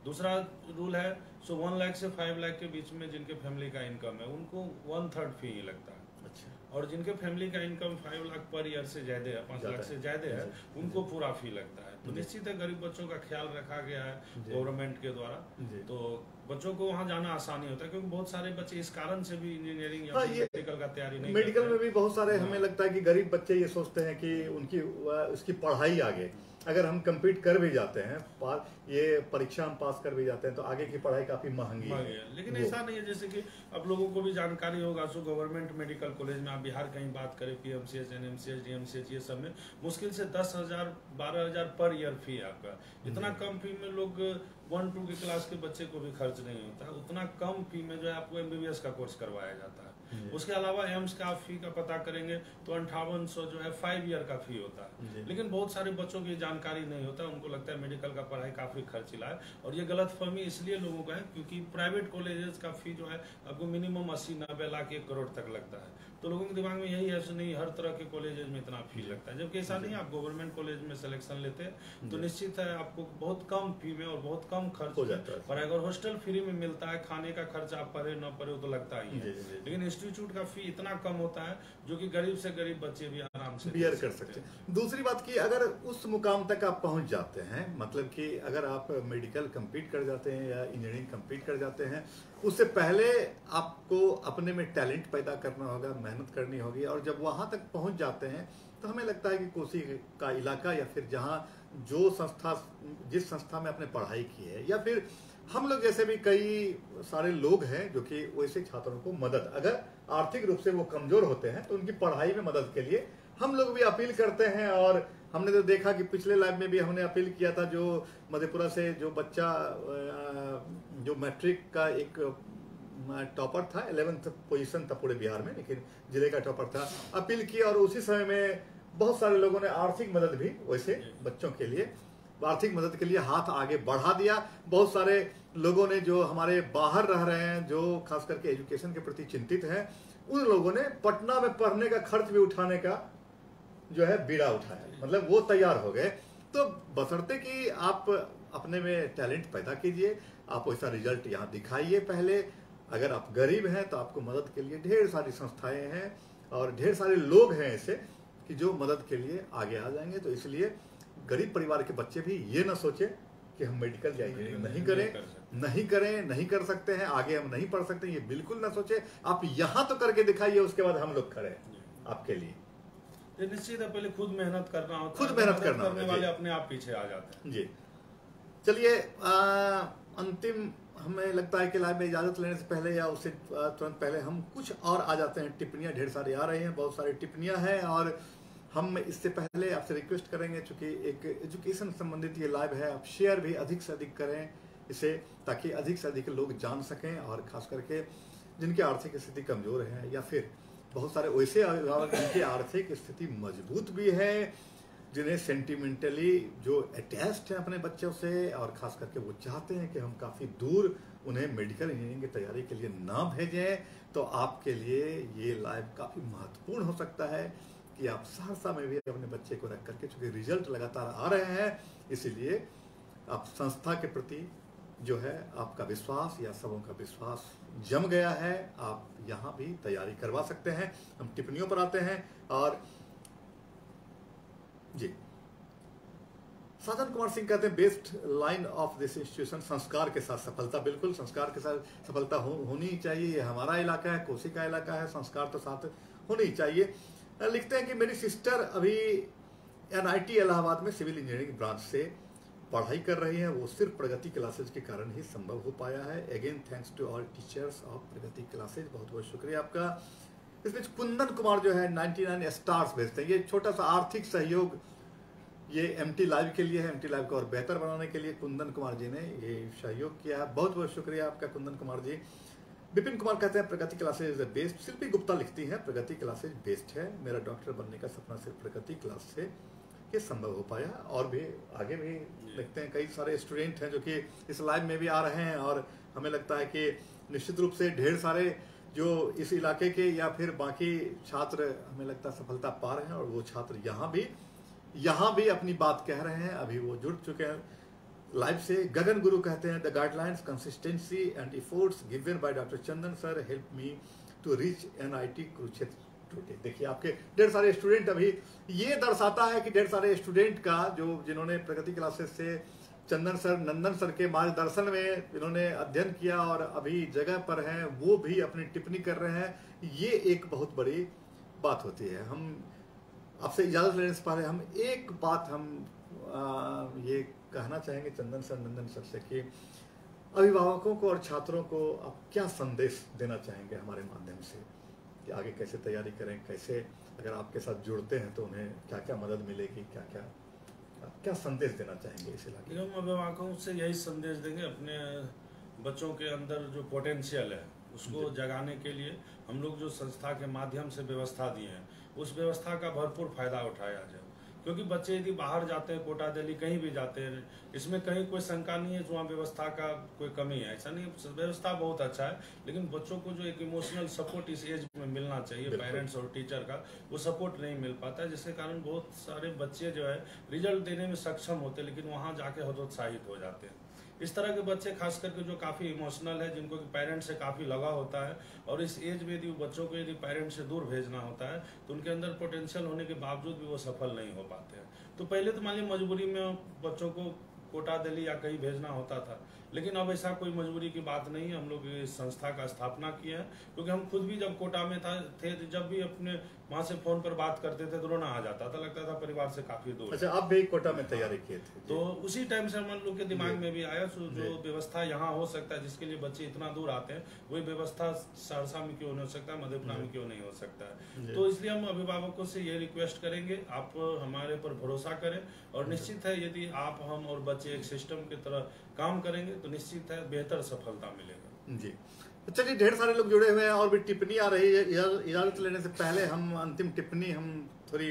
दूसरा रूल है 1 लाख से 5 लाख के बीच में जिनके फैमिली का इनकम है उनको 1/3 फी ही लगता है। अच्छा। और जिनके फैमिली का इनकम 5 लाख पर ईयर से ज्यादा है, 5 लाख से ज्यादा है, उनको पूरा फी लगता है। तो निश्चित है गरीब बच्चों का ख्याल रखा गया है गवर्नमेंट के द्वारा, तो बच्चों को वहाँ जाना आसानी होता है, क्योंकि बहुत सारे बच्चे इस कारण से भी इंजीनियरिंग या मेडिकल का तैयारी नहीं करते। मेडिकल में भी बहुत सारे हमें लगता है कि गरीब बच्चे ये सोचते हैं कि उसकी पढ़ाई आगे अगर हम कम्पीट कर भी जाते हैं, ये परीक्षा हम पास कर भी जाते हैं तो आगे की पढ़ाई काफी महंगी है। लेकिन ऐसा नहीं है, जैसे कि अब लोगों को भी जानकारी होगा। सो गवर्नमेंट मेडिकल कॉलेज में आप बिहार कहीं बात करें पीएमसीएच, एनएमसीएच, डीएमसीएच, ये सब में मुश्किल से 10,000 12,000 पर ईयर फी है आपका। इतना कम फी में लोग 1-2 की क्लास के बच्चे को भी खर्च नहीं होता है। उतना कम फी में जो है आपको एमबीबीएस का कोर्स करवाया जाता है। उसके अलावा एम्स का फी का पता करेंगे तो 5800 जो है 5 ईयर का फी होता है। लेकिन बहुत सारे बच्चों की जानकारी नहीं होता, उनको लगता है मेडिकल का पढ़ाई काफी खर्चीला है। और ये गलतफहमी इसलिए लोगों का है क्योंकि प्राइवेट कॉलेजेस का फी जो है आपको मिनिमम 80-90 लाख 1 करोड़ तक लगता है। तो लोगों के दिमाग में यही है कि नहीं हर तरह के कॉलेजेस में इतना फी लगता है, जबकि ऐसा नहीं। आप गवर्नमेंट कॉलेज में सिलेक्शन लेते हैं तो निश्चित है आपको बहुत कम फी में और बहुत कम खर्च हो जाता है। और अगर हॉस्टल फ्री में मिलता है, खाने का खर्च आप पढ़े न पढ़े तो लगता ही है। लेकिन इंस्टीट्यूट का फी इतना कम होता है जो कि गरीब से गरीब बच्चे भी आराम से बियर कर सकते हैं। दूसरी बात की अगर उस मुकाम तक आप पहुंच जाते हैं, मतलब कि अगर आप मेडिकल कंप्लीट कर जाते हैं या इंजीनियरिंग कंप्लीट कर जाते हैं, उससे पहले आपको अपने में टैलेंट पैदा करना होगा, मेहनत करनी होगी। और जब वहां तक पहुंच जाते हैं तो हमें लगता है कि कोसी का इलाका या फिर जहां जिस संस्था में आपने पढ़ाई की है, या फिर हम लोग जैसे भी कई सारे लोग हैं जो कि वैसे छात्रों को मदद, अगर आर्थिक रूप से वो कमजोर होते हैं तो उनकी पढ़ाई में मदद के लिए हम लोग भी अपील करते हैं। और हमने तो देखा कि पिछले लाइव में भी हमने अपील किया था, जो मधेपुरा से जो बच्चा जो मैट्रिक का एक टॉपर था, 11th पोजीशन था पूरे बिहार में, लेकिन जिले का टॉपर था, अपील किया। और उसी समय में बहुत सारे लोगों ने आर्थिक मदद भी वैसे बच्चों के लिए, आर्थिक मदद के लिए हाथ आगे बढ़ा दिया। बहुत सारे लोगों ने जो हमारे बाहर रह रहे हैं, जो खास करके एजुकेशन के प्रति चिंतित हैं, उन लोगों ने पटना में पढ़ने का खर्च भी उठाने का जो है बीड़ा उठाया, मतलब वो तैयार हो गए। तो बशर्ते कि आप अपने में टैलेंट पैदा कीजिए, आप वैसा रिजल्ट यहाँ दिखाइए पहले। अगर आप गरीब हैं तो आपको मदद के लिए ढेर सारी संस्थाएं हैं और ढेर सारे लोग हैं ऐसे कि जो मदद के लिए आगे आ जाएंगे। तो इसलिए गरीब परिवार के बच्चे भी ये ना सोचे कि हम मेडिकल या इंजीनियरिंग नहीं कर सकते हैं, आगे हम नहीं पढ़ सकते, ये बिल्कुल ना सोचे। आप यहाँ तो करके दिखाइए, उसके बाद हम लोग खड़े हैं आपके लिए। निश्चित है, पहले खुद मेहनत करना होता है, खुद मेहनत करने वाले अपने आप पीछे आ जाते हैं जी। चलिए अंतिम हमें लगता है कि लाइव में इजाजत लेने से पहले या उससे तुरंत पहले हम कुछ और आ जाते हैं। टिप्पणियां ढेर सारी आ रही हैं, बहुत सारी टिप्पणियां हैं और हम इससे पहले आपसे रिक्वेस्ट करेंगे, चूंकि एक एजुकेशन संबंधित ये लाइव है, आप शेयर भी अधिक से अधिक करें इसे, ताकि अधिक से अधिक लोग जान सकें। और खास करके जिनकी आर्थिक स्थिति कमजोर है या फिर बहुत सारे वैसे अभिभावक जिनकी आर्थिक स्थिति मजबूत भी है, जिन्हें सेंटिमेंटली जो अटैच्ड है अपने बच्चों से, और खास करके वो चाहते हैं कि हम काफ़ी दूर उन्हें मेडिकल इंजीनियरिंग की तैयारी के लिए ना भेजें, तो आपके लिए ये लाइव काफ़ी महत्वपूर्ण हो सकता है कि आप सहरसा में भी अपने बच्चे को रख करके, चूंकि रिजल्ट लगातार आ रहे हैं, इसीलिए आप संस्था के प्रति जो है आपका विश्वास या सबों का विश्वास जम गया है, आप यहाँ भी तैयारी करवा सकते हैं। हम टिप्पणियों पर आते हैं और जी, साधन कुमार सिंह कहते हैं best line of this institution संस्कार के साथ सफलता। बिल्कुल, संस्कार के साथ सफलता होनी चाहिए। ये हमारा इलाका है, कोसी का इलाका है, संस्कार तो साथ होनी चाहिए। लिखते हैं कि मेरी सिस्टर अभी NIT इलाहाबाद में सिविल इंजीनियरिंग ब्रांच से पढ़ाई कर रही है, वो सिर्फ प्रगति क्लासेज के कारण ही संभव हो पाया है। Again thanks to all teachers of Pragati classes, बहुत बहुत शुक्रिया आपका। इस बीच कुंदन कुमार जो है 99 स्टार्स भेजते हैं। ये छोटा सा आर्थिक सहयोग ये MT लाइव के लिए है, MT लाइव को और बेहतर बनाने के लिए कुंदन कुमार जी ने ये सहयोग किया है, बहुत बहुत शुक्रिया आपका कुंदन कुमार जी। विपिन कुमार कहते हैं प्रगति क्लासेज इज द बेस्ट। शिल्पी गुप्ता लिखती हैं प्रगति क्लासेज बेस्ट है, मेरा डॉक्टर बनने का सपना सिर्फ प्रगति क्लास से ये संभव हो पाया। और भी आगे भी लिखते हैं, कई सारे स्टूडेंट हैं जो कि इस लाइव में भी आ रहे हैं और हमें लगता है कि निश्चित रूप से ढेर सारे जो इस इलाके के या फिर बाकी छात्र हमें लगता है सफलता पा रहे हैं, और वो छात्र यहाँ भी अपनी बात कह रहे हैं, अभी वो जुड़ चुके हैं लाइव से। गगन गुरु कहते हैं the guidelines consistency and efforts given by doctor Chandan sir help me to reach NIT Kurukshetra. देखिए आपके ढेर सारे स्टूडेंट, अभी ये दर्शाता है कि ढेर सारे स्टूडेंट का जो जिन्होंने प्रगति क्लासेस से चंदन सर नंदन सर के मार्गदर्शन में जिन्होंने अध्ययन किया और अभी जगह पर हैं, वो भी अपनी टिप्पणी कर रहे हैं। ये एक बहुत बड़ी बात होती है। हम आपसे इजाजत लेने से पहले हम एक बात ये कहना चाहेंगे चंदन सर नंदन सर से कि अभिभावकों को और छात्रों को आप क्या संदेश देना चाहेंगे हमारे माध्यम से कि आगे कैसे तैयारी करें, कैसे अगर आपके साथ जुड़ते हैं तो उन्हें क्या क्या मदद मिलेगी, क्या संदेश देना चाहेंगे इस इलाके में? हम अभिभावकों से यही संदेश देंगे, अपने बच्चों के अंदर जो पोटेंशियल है उसको जगाने के लिए हम लोग जो संस्था के माध्यम से व्यवस्था दिए हैं उस व्यवस्था का भरपूर फायदा उठाया जाए। क्योंकि बच्चे यदि बाहर जाते हैं, कोटा दिल्ली कहीं भी जाते हैं, इसमें कहीं कोई शंका नहीं है जो वहाँ व्यवस्था का कोई कमी है, ऐसा नहीं, व्यवस्था बहुत अच्छा है, लेकिन बच्चों को जो एक इमोशनल सपोर्ट इस एज में मिलना चाहिए पेरेंट्स और टीचर का, वो सपोर्ट नहीं मिल पाता है, जिसके कारण बहुत सारे बच्चे जो है रिजल्ट देने में सक्षम होते हैं लेकिन वहाँ जाके हतोत्साहित हो जाते हैं। इस तरह के बच्चे खास करके जो काफ़ी इमोशनल है, जिनको कि पेरेंट्स से काफ़ी लगाव होता है, और इस एज में यदि बच्चों को यदि पेरेंट्स से दूर भेजना होता है तो उनके अंदर पोटेंशियल होने के बावजूद भी वो सफल नहीं हो पाते हैं। तो पहले तो मान लीजिए मजबूरी में बच्चों को कोटा दिल्ली या कहीं भेजना होता था, लेकिन अब ऐसा कोई मजबूरी की बात नहीं है। हम लोग इस संस्था का स्थापना किया है क्योंकि हम खुद भी जब कोटा में थे जब भी अपने वहाँ से फोन पर बात करते थे तो रोना आ जाता था, लगता था परिवार से काफी दूर। अच्छा, आप भी कोटा में तैयारी किए थे? तो उसी टाइम से हम लोग के दिमाग में भी आया जो व्यवस्था यहाँ हो सकता है जिसके लिए बच्चे इतना दूर आते हैं, वही व्यवस्था सहरसा में क्यों नहीं हो सकता, मधेपुरा में क्यों नहीं हो सकता है। तो इसलिए हम अभिभावकों से ये रिक्वेस्ट करेंगे, आप हमारे पर भरोसा करें, और निश्चित है यदि आप हम और बच्चे एक सिस्टम की तरह काम करेंगे तो निश्चित है बेहतर सफलता मिलेगा। जी, चलिए ढेर सारे लोग जुड़े हुए हैं और भी टिप्पणी आ रही है। इजाजत लेने से पहले हम अंतिम टिप्पणी हम थोड़ी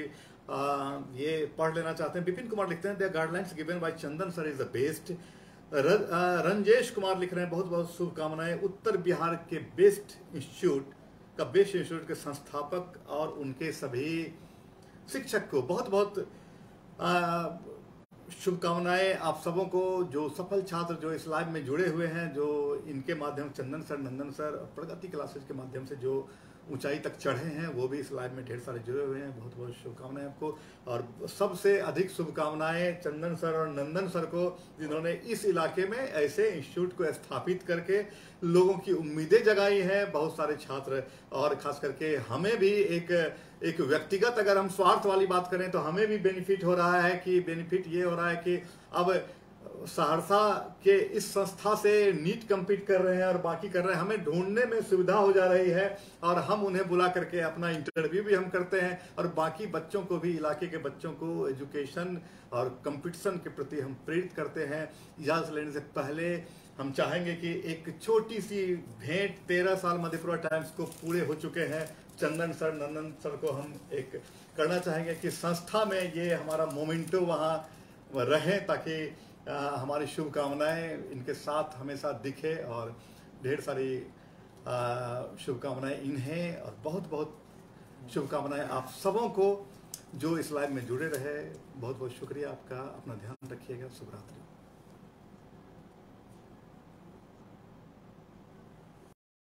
ये पढ़ लेना चाहते हैं। विपिन कुमार लिखते हैं the guidelines given by Chandan sir is the best. Ranjesh Kumar लिख रहे हैं बहुत बहुत शुभकामनाएं। उत्तर बिहार के बेस्ट इंस्टीट्यूट के संस्थापक और उनके सभी शिक्षक को बहुत बहुत शुभकामनाएं आप सबों को, जो सफल छात्र जो इस लाइव में जुड़े हुए हैं, जो इनके माध्यम चंदन सर, नंदन सर और प्रगति क्लासेस के माध्यम से जो ऊंचाई तक चढ़े हैं, वो भी इस लाइव में ढेर सारे जुड़े हुए हैं। बहुत बहुत शुभकामनाएं आपको, और सबसे अधिक शुभकामनाएं चंदन सर और नंदन सर को, जिन्होंने इस इलाके में ऐसे इंस्टीट्यूट को स्थापित करके लोगों की उम्मीदें जगाई हैं। बहुत सारे छात्र और खास करके हमें भी एक व्यक्तिगत, अगर हम स्वार्थ वाली बात करें तो हमें भी बेनिफिट हो रहा है। कि बेनिफिट ये हो रहा है कि अब सहरसा के इस संस्था से नीट कम्पीट कर रहे हैं और बाकी कर रहे हैं, हमें ढूंढने में सुविधा हो जा रही है, और हम उन्हें बुला करके अपना इंटरव्यू भी हम करते हैं, और बाकी बच्चों को भी, इलाके के बच्चों को एजुकेशन और कंपटीशन के प्रति हम प्रेरित करते हैं। इजाज़त लेने से पहले हम चाहेंगे कि एक छोटी सी भेंट, 13 साल मधेपुरा टाइम्स को पूरे हो चुके हैं, चंदन सर, नंदन सर को हम एक करना चाहेंगे कि संस्था में ये हमारा मोमेंटो वहाँ रहे, ताकि हमारी शुभकामनाएं इनके साथ हमेशा दिखे। और ढेर सारी शुभकामनाएं इन्हें, और बहुत बहुत शुभकामनाएं आप सबों को जो इस लाइव में जुड़े रहे। बहुत बहुत शुक्रिया आपका। अपना ध्यान रखिएगा। शुभ रात्रि।